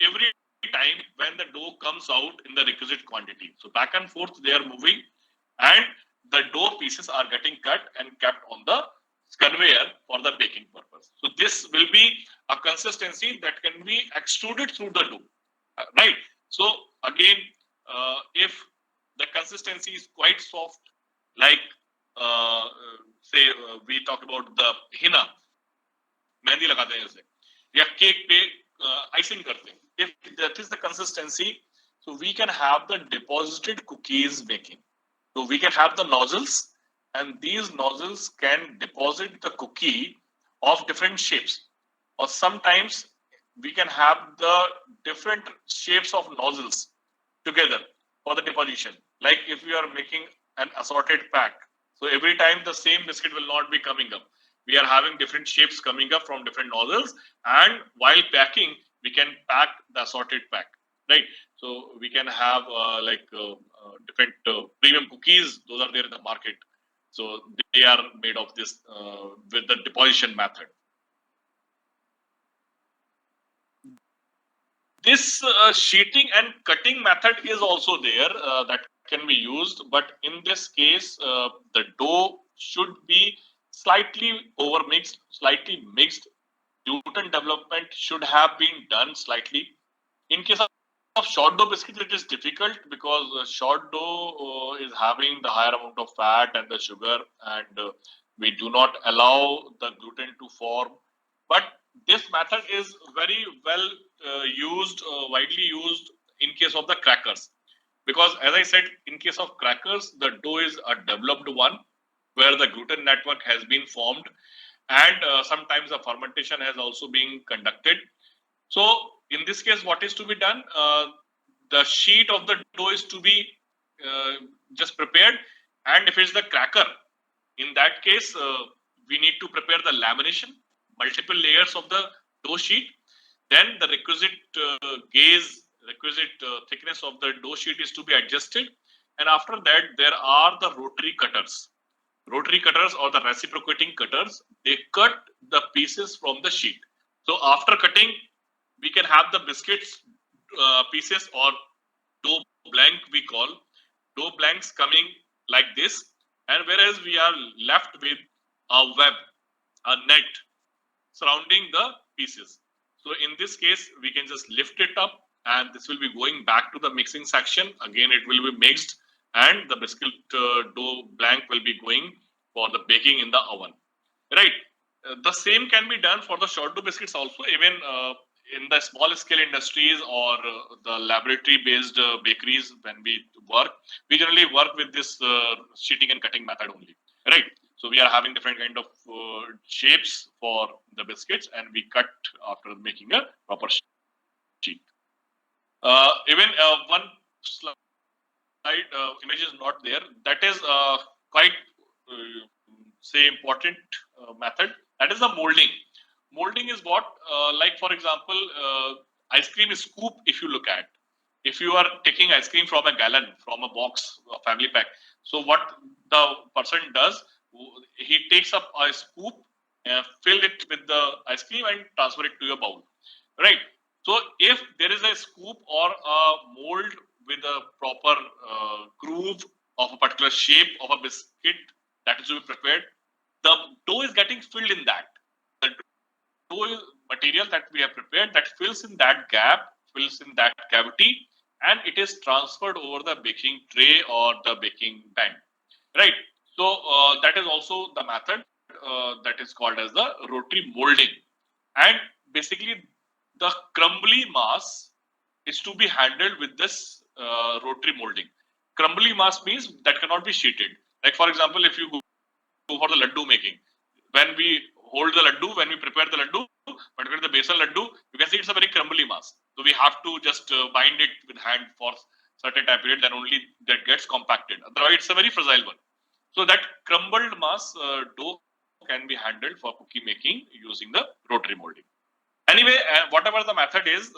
every time when the dough comes out in the requisite quantity. So back and forth they are moving, and the dough pieces are getting cut and kept on the conveyor for the baking purpose. So this will be a consistency that can be extruded through the dough, right? So again, if the consistency is quite soft, like say we talk about the henna, mehndi लगाते हैं उसे, या cake पे icing करते हैं. If that is the consistency, so we can have the deposited cookies making. So we can have the nozzles, and these nozzles can deposit the cookie of different shapes. Or sometimes we can have the different shapes of nozzles together for the deposition. Like if we are making an assorted pack, so every time the same biscuit will not be coming up. We are having different shapes coming up from different nozzles, and while packing, we can pack the assorted pack, right? So we can have different premium cookies. Those are there in the market. So they are made of this with the deposition method. This sheeting and cutting method is also there that can be used, but in this case, the dough should be slightly overmixed, slightly mixed. Gluten development should have been done slightly. In case of short dough biscuits, it is difficult because short dough is having the higher amount of fat and the sugar, and we do not allow the gluten to form. But this method is very well used, widely used in case of the crackers. Because as I said, in case of crackers, the dough is a developed one where the gluten network has been formed, and sometimes the fermentation has also been conducted. So in this case, what is to be done? The sheet of the dough is to be just prepared, and if it's the cracker, in that case, we need to prepare the lamination, multiple layers of the dough sheet. Then the requisite requisite thickness of the dough sheet is to be adjusted, and after that, there are the rotary cutters. Rotary cutters or the reciprocating cutters, they cut the pieces from the sheet. So after cutting, we can have the biscuits pieces, or dough blank we call, dough blanks coming like this, and whereas we are left with a web, a net surrounding the pieces. So in this case, we can just lift it up, and this will be going back to the mixing section. Again, it will be mixed, and the biscuit dough blank will be going for the baking in the oven, right? The same can be done for the short dough biscuits also, even in the small scale industries or the laboratory based bakeries. When we generally work with this sheeting and cutting method only, right? So we are having different kind of shapes for the biscuits, and we cut after making a proper sheet. Even one slide image is not there. That is quite say important method. That is the molding. Molding is what, like for example, ice cream scoop. If you look at, if you are taking ice cream from a gallon, from a box, a family pack. So what the person does, he takes up a scoop, fill it with the ice cream and transfer it to your bowl, right? So if there is a scoop or a mold with a proper groove of a particular shape of a biscuit that is to be prepared, the dough is getting filled in that. The dough material that we have prepared that fills in that gap, fills in that cavity, and it is transferred over the baking tray or the baking pan, right? So that is also the method that is called as the rotary molding. And basically the crumbly mass is to be handled with this rotary molding. Crumbly mass means that cannot be sheeted. Like for example, if you go for the laddu making, when we hold the laddu, when we prepare the laddu, particularly the besan laddu, you can see it's a very crumbly mass. So we have to just bind it with hand for certain time period, then only that gets compacted. Otherwise, it's a very fragile one. So that crumbled mass dough can be handled for cookie making using the rotary molding. Anyway, whatever the method is,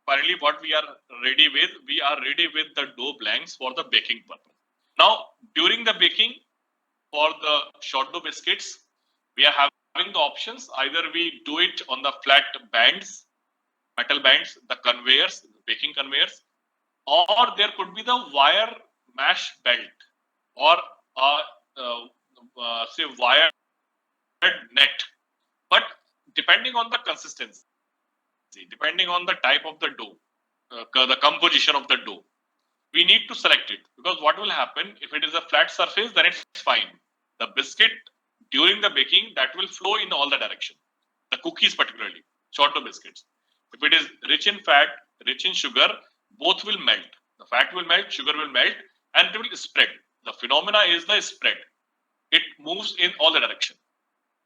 finally what we are ready with the dough blanks for the baking purpose. Now, during the baking for the short dough biscuits, we are having the options. Either we do it on the flat bands, metal bands, the conveyors, the baking conveyors, or there could be the wire mesh belt or say wire net. But depending on the consistency, depending on the type of the dough, the composition of the dough, we need to select it, because what will happen if it is a flat surface, then it's fine. The biscuit during the baking, that will flow in all the direction. The cookies particularly, short dough biscuits. If it is rich in fat, rich in sugar, both will melt. The fat will melt, sugar will melt, and it will spread. The phenomena is the spread. It moves in all the direction.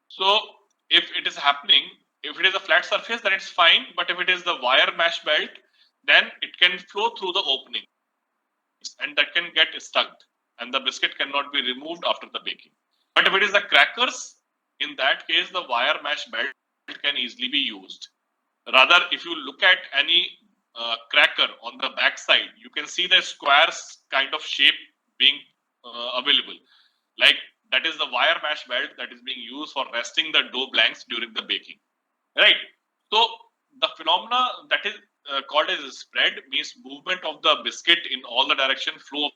So if it is happening, if it is a flat surface, then it's fine. But if it is the wire mesh belt, then it can flow through the opening, and that can get stuck, and the biscuit cannot be removed after the baking. But if it is the crackers, in that case, the wire mesh belt can easily be used. Rather, if you look at any cracker on the back side, you can see the squares kind of shape being available. Like that is the wire mesh belt that is being used for resting the dough blanks during the baking, right? So the phenomena that is called as spread means movement of the biscuit in all the direction, flow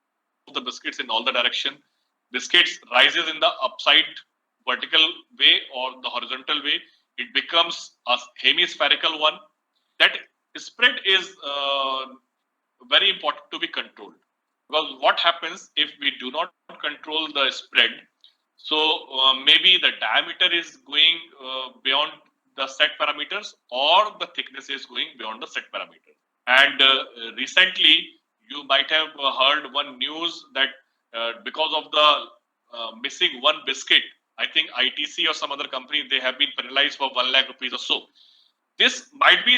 of the biscuits in all the direction. Biscuits rises in the upside vertical way or the horizontal way. It becomes a hemispherical one. That spread is very important to be controlled, because what happens if we do not control the spread? So maybe the diameter is going beyond the set parameters, or the thickness is going beyond the set parameters. And recently, you might have heard one news that because of the missing one biscuit, I think ITC or some other company, they have been penalized for 1 lakh rupees or so. This might be,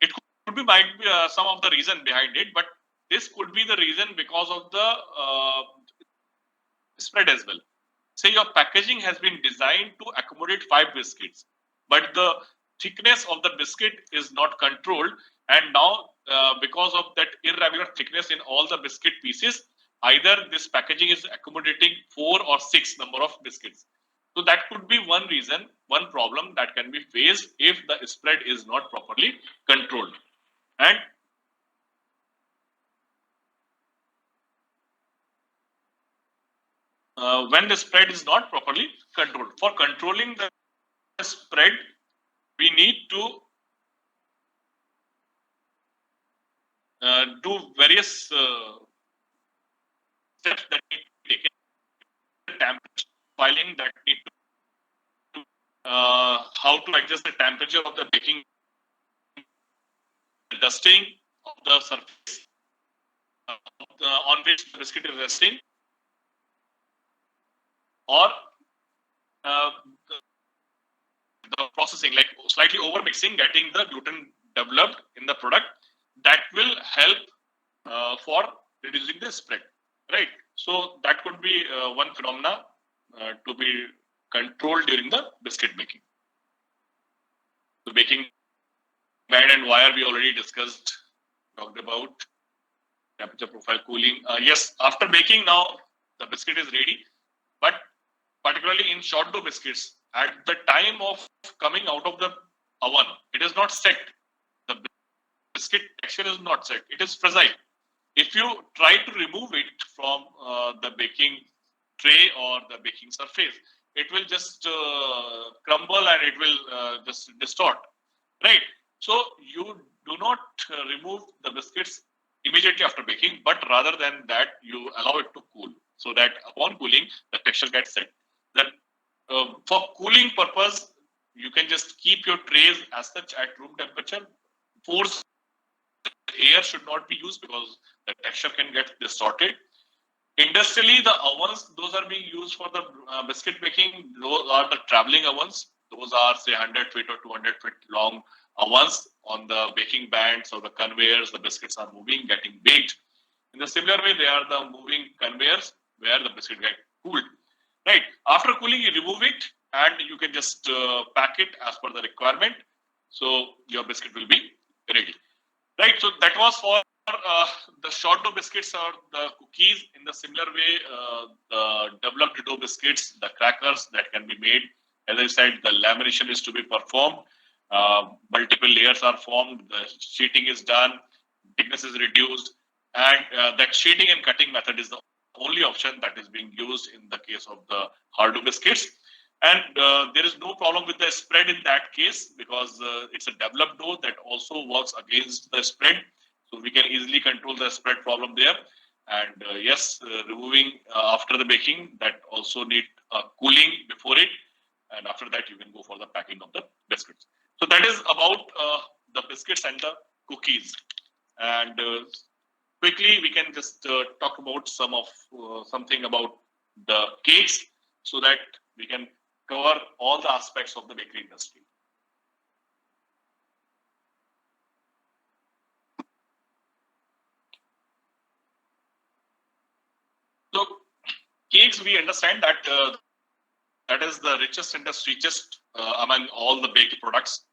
it could be, might be some of the reason behind it, but this could be the reason because of the spread as well. Say your packaging has been designed to accommodate 5 biscuits, but the thickness of the biscuit is not controlled, and now because of that irregular thickness in all the biscuit pieces, either this packaging is accommodating 4 or 6 number of biscuits. So that could be one reason, one problem that can be faced if the spread is not properly controlled. And when the spread is not properly controlled, for controlling the spread, we need to do various steps that need to be taken. Temperature filing that need to how to adjust the temperature of the baking, the dusting of the surface on which the biscuit is resting, or uh, the processing, like slightly over mixing, getting the gluten developed in the product, that will help for reducing the spread, right? So that could be one phenomena to be controlled during the biscuit making. The baking band and wire we already discussed, talked about. Temperature profile, cooling. Yes, after baking, now the biscuit is ready, but particularly in short dough biscuits, at the time of coming out of the oven, it is not set. The biscuit texture is not set. It is fragile. If you try to remove it from the baking tray or the baking surface, it will just crumble and it will just distort, right? So you do not remove the biscuits immediately after baking, but rather than that, you allow it to cool, so that upon cooling, the texture gets set. That for cooling purpose, you can just keep your trays as such at room temperature. Forced air should not be used because the texture can get distorted. Industrially, the ovens, those are being used for the biscuit baking. Those are the traveling ovens. Those are, say, 100 feet or 200 feet long ovens on the baking bands or the conveyors. The biscuits are moving, getting baked. In the similar way, they are the moving conveyors where the biscuit get cooled. Right. After cooling, you remove it and you can just pack it as per the requirement. So your biscuit will be ready. Right. So that was for the short dough biscuits or the cookies. In the similar way, the developed dough biscuits, the crackers that can be made. As I said, the lamination is to be performed. Multiple layers are formed. The sheeting is done. Thickness is reduced, and that sheeting and cutting method is the only option that is being used in the case of the hard dough biscuits. And there is no problem with the spread in that case because it's a developed dough that also works against the spread. So we can easily control the spread problem there. And yes, removing after the baking, that also need cooling before it. And after that, you can go for the packing of the biscuits. So that is about the biscuits and the cookies. And quickly, we can just talk about something about the cakes so that we can cover all the aspects of the bakery industry. So cakes, we understand that that is the richest and the sweetest among all the baked products.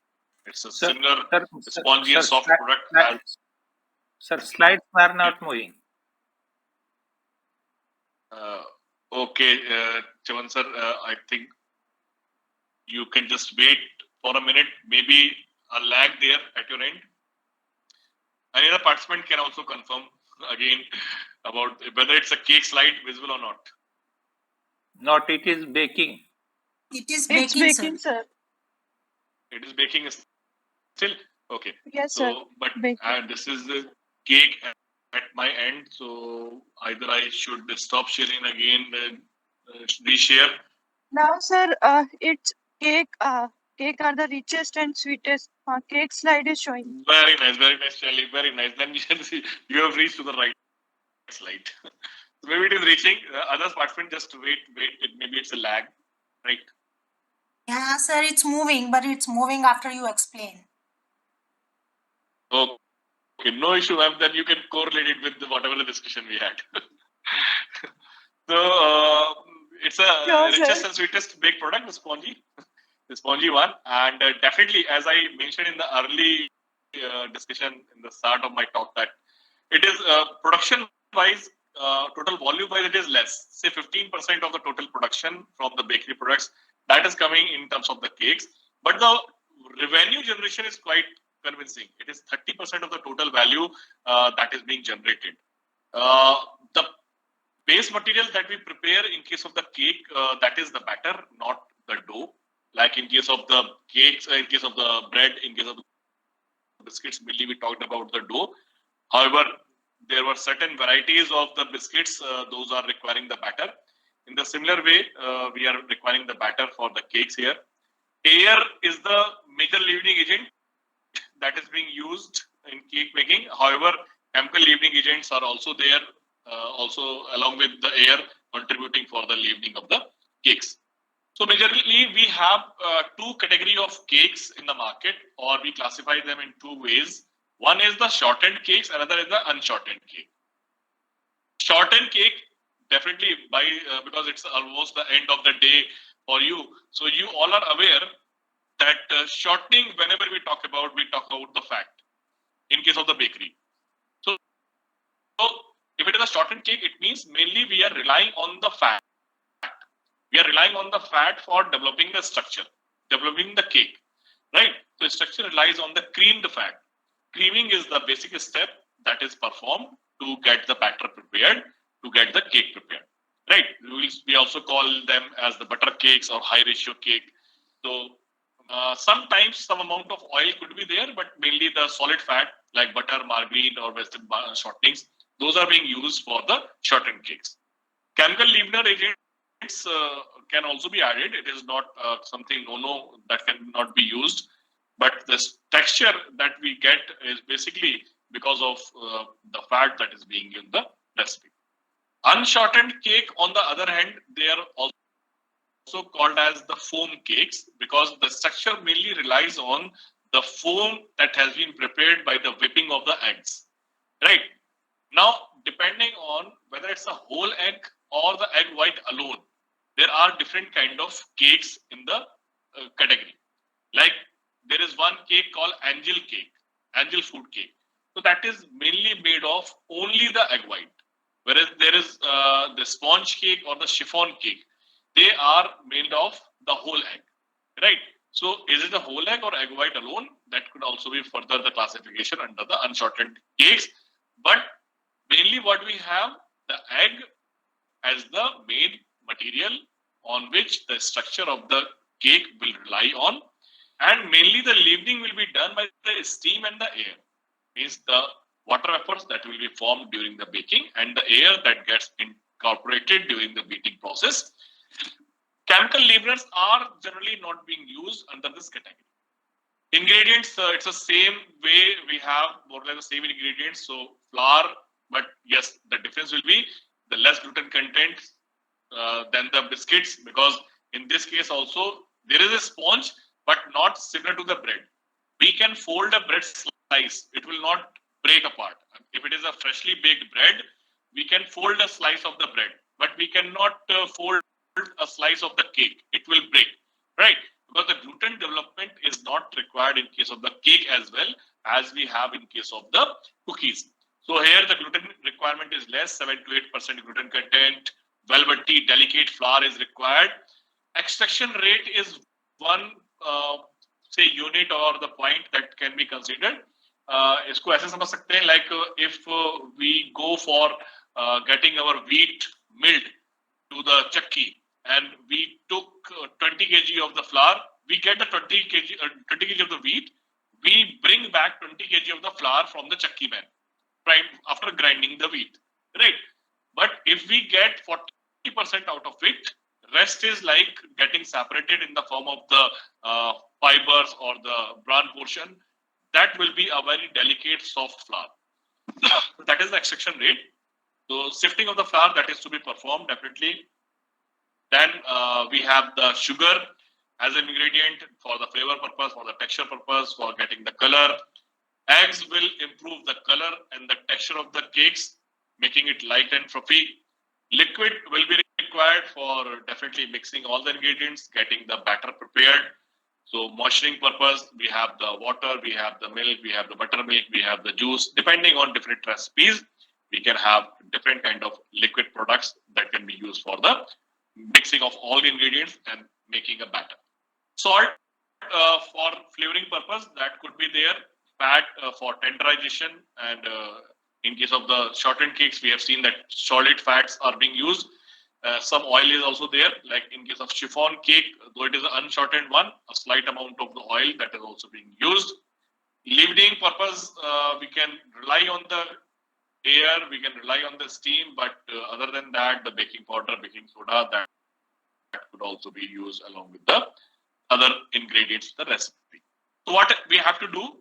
It's a similar spongy and soft product. Sir, slides are not moving. Okay, Chavan sir, I think you can just wait for a minute, maybe a lag there at your end. Any other participant can also confirm again about whether it's a cake slide visible or not. Not, it is baking. It is It's baking, baking, sir. sir. It is baking still? Okay. Yes, sir. So, but Baking. this is the cake at my end. So either I should stop sharing again, reshare. Now, sir, it's cake. Cake are the richest and sweetest. Cake slide is showing. Very nice, Shelly. Very nice. Then you can see you have reached to the right slide. So maybe it is reaching. Others participant just wait. Maybe it's a lag, right? Yeah, sir, it's moving, but it's moving after you explain. Okay, no issue, ma'am. Then you can correlate it with whatever the discussion we had. So it's a Sure, richest sir. and sweetest baked product, the spongy one, and definitely, as I mentioned in the early discussion in the start of my talk, that it is production wise, total volume wise, it is less. Say 15% of the total production from the bakery products that is coming in terms of the cakes, but the revenue generation is quite convincing. It is 30% of the total value that is being generated. The base material that we prepare in case of the cake, that is the batter, not the dough. Like in case of the cakes, in case of the bread, in case of the biscuits, mainly we talked about the dough. However, there were certain varieties of the biscuits, those are requiring the batter. In the similar way, we are requiring the batter for the cakes here. Air is the major leavening agent that is being used in cake making. However, chemical leavening agents are also there, also along with the air contributing for the leavening of the cakes. So majorly we have two category of cakes in the market, or we classify them in two ways. One is the shortened cakes, another is the unshortened cake. Shortened cake, definitely by because it's almost the end of the day for you. So you all are aware that shortening, whenever we talk about the fat in case of the bakery. So if it is a shortened cake, it means mainly we are relying on the fat. We are relying on the fat for developing the structure, developing the cake, right? So structure relies on the creamed fat. Creaming is the basic step that is performed to get the batter prepared, to get the cake prepared, right? We also call them as the butter cakes or high ratio cake. So sometimes some amount of oil could be there, but mainly the solid fat like butter, margarine, or vegetable shortenings, those are being used for the shortened cakes. Chemical leavener agents can also be added. It is not something no that cannot be used, but this texture that we get is basically because of the fat that is being in the recipe. Unshortened cake, on the other hand, they are also called as the foam cakes because the structure mainly relies on the foam that has been prepared by the whipping of the eggs. Right. Now, depending on whether it's a whole egg or the egg white alone, there are different kind of cakes in the category. Like there is one cake called angel food cake. So that is mainly made of only the egg white. Whereas there is the sponge cake or the chiffon cake. They are made of the whole egg, right? So is it a whole egg or egg white alone? That could also be further the classification under the unshortened cakes. But mainly what we have, the egg as the main material on which the structure of the cake will rely on, and mainly the leavening will be done by the steam and the air, means the water vapors that will be formed during the baking and the air that gets incorporated during the beating process. Chemical leaveners are generally not being used under this category. Ingredients, it's the same way. We have more or less the same ingredients. So flour, but yes, the difference will be the less gluten content than the biscuits, because in this case also there is a sponge, but not similar to the bread. We can fold a bread slice, it will not break apart. If it is a freshly baked bread, we can fold a slice of the bread, but we cannot fold a slice of the cake. It will break, right? Because the gluten development is not required in case of the cake as well as we have in case of the cookies. So here the gluten requirement is less, 7 to 8% gluten content. Velvety, delicate flour is required. Extraction rate is one say unit or the point that can be considered. इसको ऐसे समझ सकते हैं, like if we go for getting our wheat milled to the chakki and we took 20 kg of the flour, we get the 20 kg of the wheat, we bring back 20 kg of the flour from the chakki man, right, after grinding the wheat, right? But if we get 40% out of it, rest is like getting separated in the form of the fibers or the bran portion. That will be a very delicate soft flour. That is the extraction rate. So sifting of the flour that is to be performed definitely. Then we have the sugar as an ingredient for the flavor purpose, for the texture purpose, for getting the color. Eggs will improve the color and the texture of the cakes, making it light and fluffy. Liquid will be required for definitely mixing all the ingredients, getting the batter prepared. So moisturizing purpose, we have the water, we have the milk, we have the buttermilk, we have the juice. Depending on different recipes, we can have different kind of liquid products that can be used for the mixing of all the ingredients and making a batter. Salt for flavoring purpose, that could be there. Fat for tenderization, and in case of the shortened cakes, we have seen that solid fats are being used. Some oil is also there, like in case of chiffon cake, though it is an unshortened one, a slight amount of the oil that is also being used. Leavening purpose, we can rely on the air, we can rely on the steam, but other than that, the baking powder, baking soda, that could also be used along with the other ingredients in the recipe. So what we have to do,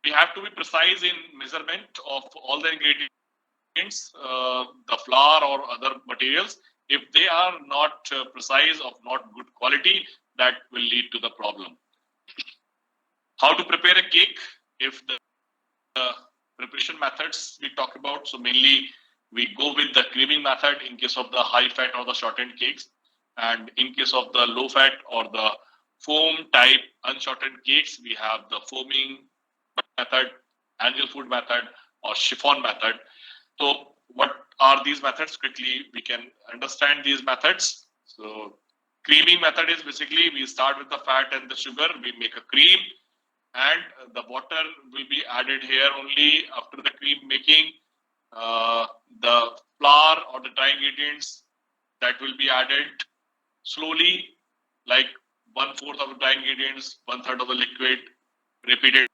we have to be precise in measurement of all the ingredients, the flour or other materials. If they are not precise, of not good quality, that will lead to the problem. How to prepare a cake? If the preparation methods we talk about, so mainly we go with the creaming method in case of the high fat or the shortened cakes, and in case of the low fat or the foam type unshortened cakes, we have the foaming method, angel food method, or chiffon method. So what are these methods? Quickly we can understand these methods. So Creaming method is basically we start with the fat and the sugar, we make a cream, and the water will be added here only after the cream making. The flour or the dry ingredients that will be added slowly, like 1/4 of the dry ingredients, 1/3 of the liquid, repeated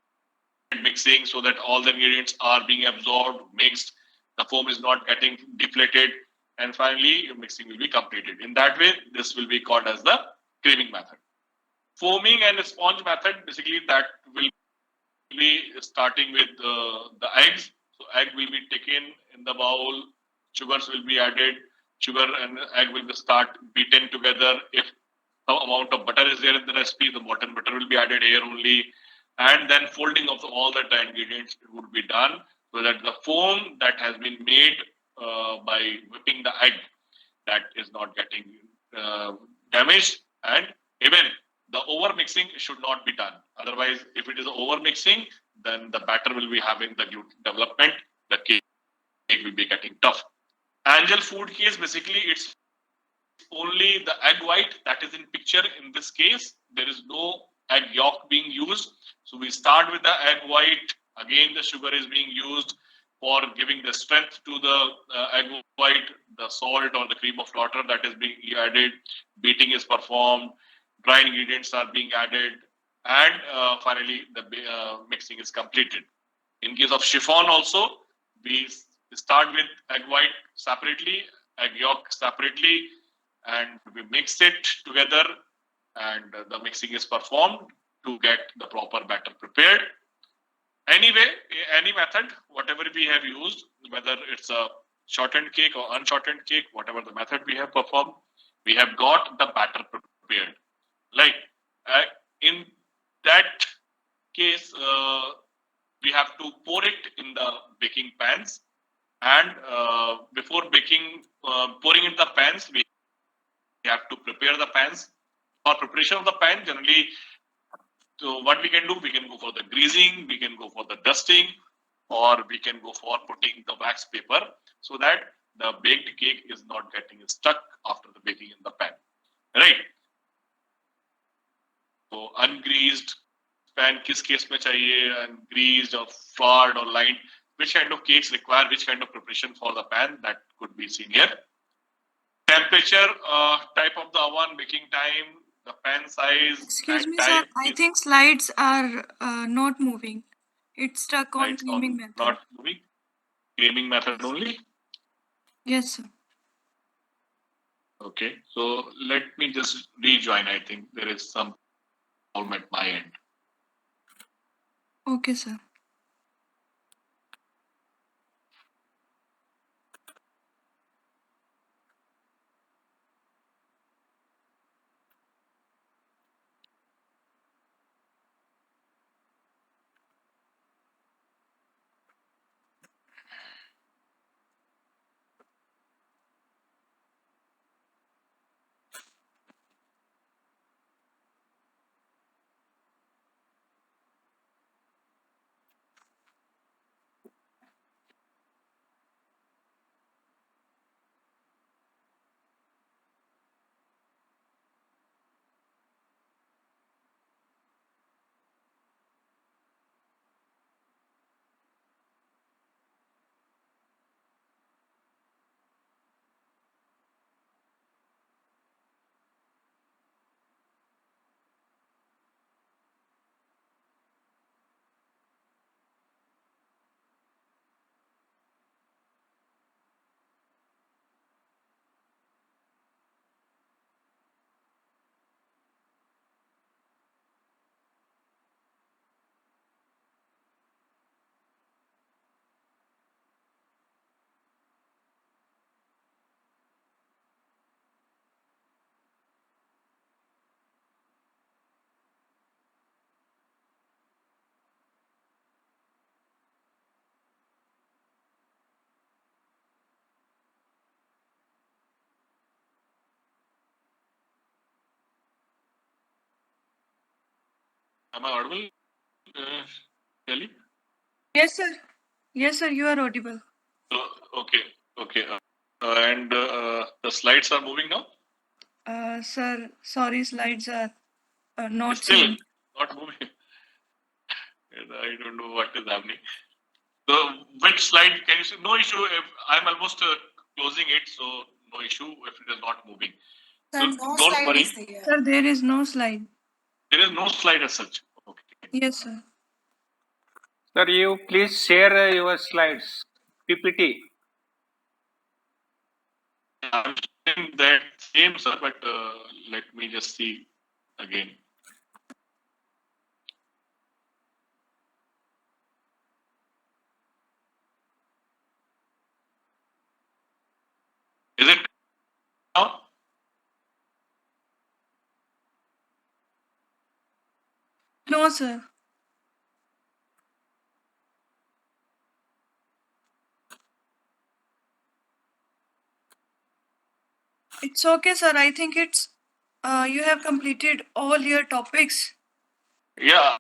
mixing so that all the ingredients are being absorbed, mixed, the foam is not getting deflated, and finally your mixing will be completed. In that way, this will be called as the creaming method. Foaming and sponge method, basically that will be starting with the eggs. So egg will be taken in the bowl, sugars will be added, sugar and egg will be start beaten together. If some amount of butter is there in the recipe, the molten butter will be added here only, and then folding of all the dry ingredients would be done so that the foam that has been made by whipping the egg, that is not getting uh, damaged, and even the over mixing should not be done. Otherwise, if it is over mixing, then the batter will be having the gluten development, the cake will be getting tough. Angel food case, basically it's only the egg white that is in picture. In this case, there is no egg yolk being used. So we start with the egg white. Again, the sugar is being used for giving the strength to the egg white. The salt or the cream of tartar that is being added. Beating is performed. Dry ingredients are being added. And finally, the mixing is completed. In case of chiffon also, we start with egg white separately, egg yolk separately, and we mix it together, and the mixing is performed to get the proper batter prepared. Anyway, any method, whatever we have used, whether it's a shortened cake or unshortened cake, whatever the method we have performed, we have got the batter prepared. Like uh, in that case, we have to pour it in the baking pans, and before baking, pouring in the pans, we have to prepare the pans. For preparation of the pan, generally, so what we can do, we can go for the greasing, we can go for the dusting, or we can go for putting the wax paper so that the baked cake is not getting stuck after the baking in the pan. Right? So ungreased pan किस case में चाहिए, ungreased or floured or lined, which kind of cakes require which kind of preparation for the pan, that could be seen here. Temperature, type of the oven, baking time, the pan size, Excuse and me, sir. type I is think slides are not moving. It's stuck on lights creaming on, method. not moving. Creaming method only. Yes, sir. Okay, so let me just rejoin. I think there is some problem at my end. Okay, sir. Am I audible, Kelly? Yes, sir. Yes, sir. You are audible. Okay, okay. And the slides are moving now. Sir, sorry, slides are not Still seen. not moving. I don't know what is happening. So, which slide can you see? No issue. If I'm almost closing it, so no issue if it is not moving. Sir, So no don't slide worry. is there. Sir, there is no slide. There is no slide as such. Okay. Yes, sir. Sir, you please share your slides, PPT. I'm saying that same, sir, but let me just see again. Is it now? No, sir. It's okay, sir. I think it's you have completed all your topics. Yeah,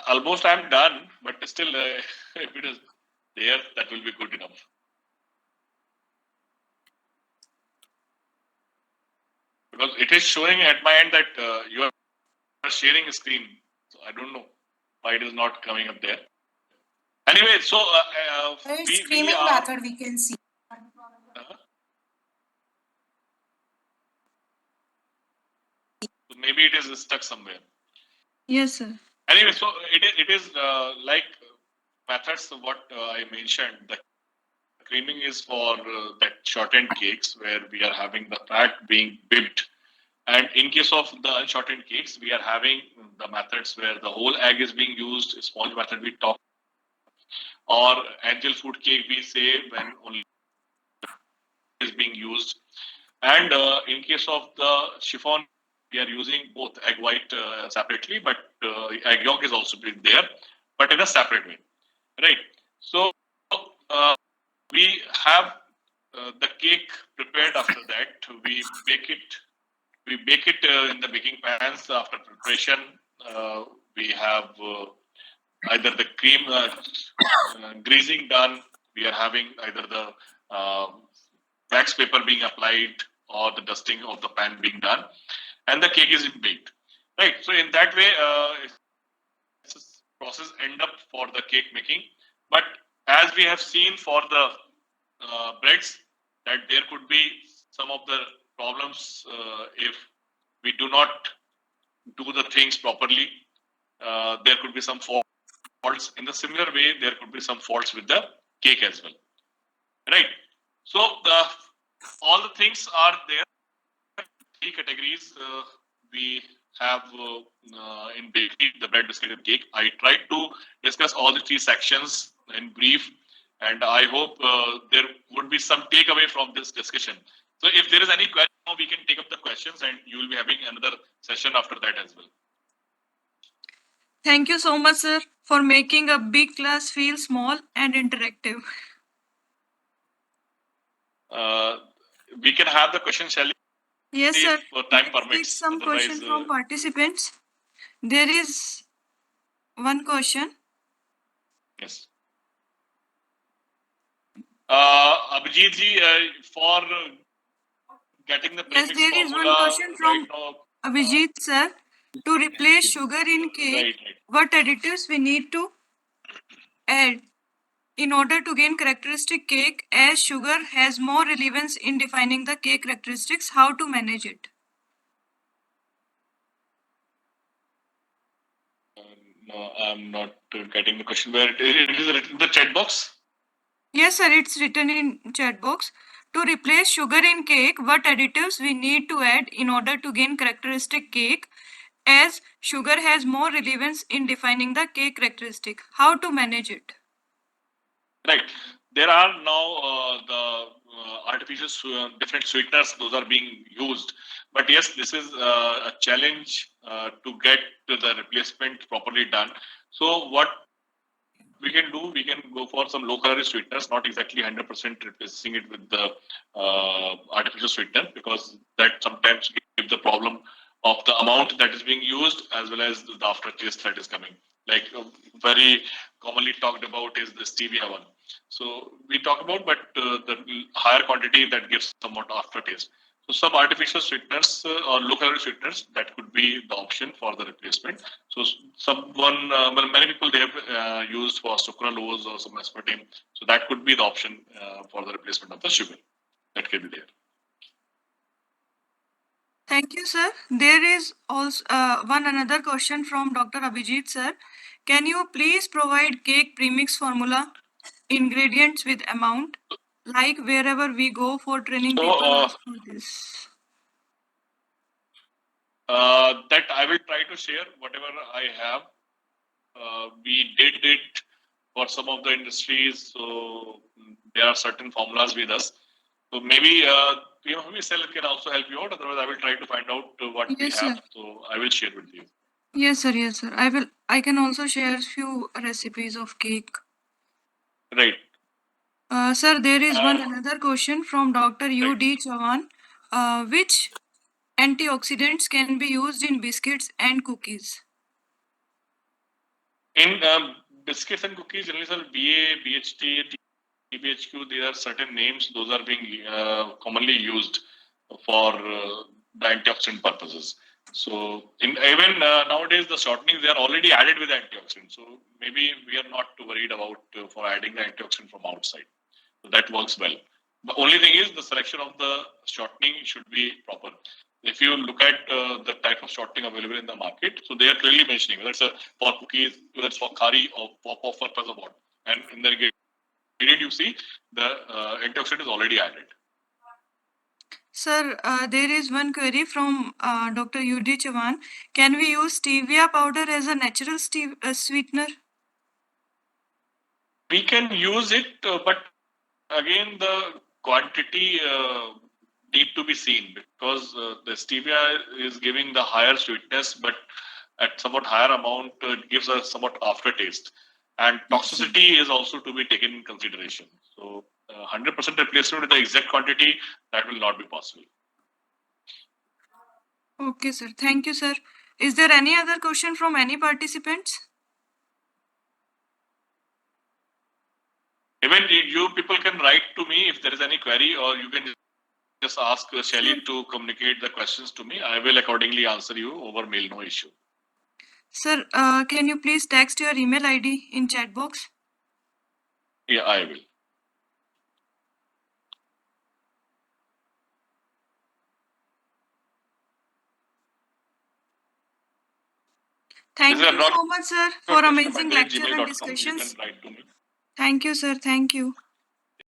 almost I'm done, but still, if it is there, that will be good enough. Because it is showing at my end that you are sharing a screen. So I don't know why it is not coming up there. Anyway, so Sir, it's we streaming are. method we can see. So maybe it is stuck somewhere. Yes, sir. Anyway, so it is like methods of what I mentioned. The creaming is for that shortened cakes where we are having the fat being whipped. And in case of the unshortened cakes, we are having the methods where the whole egg is being used, sponge method we talk, or angel food cake we say when only is being used. And in case of the chiffon, we are using both egg white separately, but egg yolk is also being there, but in a separate way, right? So uh, we have the cake prepared. After that, we bake it. We bake it in the baking pans. After preparation, we have either the cream greasing done. We are having either the wax paper being applied or the dusting of the pan being done, and the cake is baked. Right. So in that way, it's a process end up for the cake making. But as we have seen for the breads, that there could be some of the problems if we do not do the things properly. There could be some faults. In the similar way, there could be some faults with the cake as well. Right. So all the things are there. Three categories we have in bakery, the bread, biscuit, and cake. I tried to discuss all the three sections in brief, and I hope there would be some takeaway from this discussion. So, if there is any question, we can take up the questions, and you will be having another session after that as well. Thank you so much, sir, for making a big class feel small and interactive. We can have the question, shall we? Yes, sir. If time Let's take permits. some Otherwise, question from participants. There is one question. yes. Abhijit ji, for getting the Yes, premix there is one formula question right from now. Abhijit, sir. To replace sugar in cake, Right. what additives we need to add in order to gain characteristic cake, as sugar has more relevance in defining the cake characteristics? How to manage it? No, I'm not getting the question. Where it is written in the chat box? Yes, sir, it's written in chat box. To replace sugar in cake, what additives we need to add in order to gain characteristic cake, as sugar has more relevance in defining the cake characteristic? How to manage it? Right. There are now the artificial different sweeteners. Those are being used. But yes, this is a challenge to get the replacement properly done. So what we can do, we can go for some low calorie sweeteners, not exactly 100% replacing it with the artificial sweetener, because that sometimes give the problem of the amount that is being used as well as the aftertaste that is coming. Like very commonly talked about is the stevia one. So we talk about, but the higher quantity that gives somewhat aftertaste. So some artificial sweeteners or low calorie sweeteners, that could be the option for the replacement. So well, many people they have used for sucralose or some aspartame. So that could be the option for the replacement of the sugar. That can be there. Thank you, sir. There is also one another question from Dr. Abhijit, sir. Can you please provide cake premix formula, ingredients with amount, like wherever we go for training So people ask for this? that I will try to share whatever I have. We did it for some of the industries, so there are certain formulas with us. So maybe maybe Cell can also help you out. Otherwise, I will try to find out what we Yes, sir. have. So I will share with you. Yes, sir. Yes, sir. I can also share few recipes of cake. Right. Sir, there is one another question from Dr. U.D. Chavan. Which antioxidants can be used in biscuits and cookies? In biscuits and cookies, generally, sir, BA, BHT, TBHQ, there are certain names. Those are being commonly used for the antioxidant purposes. So, even nowadays, the shortenings they are already added with antioxidants. So maybe we are not too worried about for adding the antioxidant from outside. So that works well. The only thing is the selection of the shortening should be proper. If you look at the type of shortening available in the market, so they are clearly mentioning whether it's for cookies, whether it's for curry or for purpose of what. And in the ingredient you see, the antioxidant is already added. Sir, there is one query from Dr. U.D. Chavan. Can we use stevia powder as a natural sweetener? We can use it, but again, the quantity need to be seen because the stevia is giving the higher sweetness, but at somewhat higher amount, it gives a somewhat aftertaste. And toxicity is also to be taken in consideration. So, 100% replacement with the exact quantity that will not be possible. Okay, sir. Thank you, sir. Is there any other question from any participants? Even you people can write to me if there is any query, or you can just ask Shelly to communicate the questions to me. I will accordingly answer you over mail, no issue. Sir, can you please text your email ID in chat box? Yeah, I will. Thank This is you so much, sir, for amazing lecture and gmail.com. You discussions. can write to me. Thank you, sir. Thank you.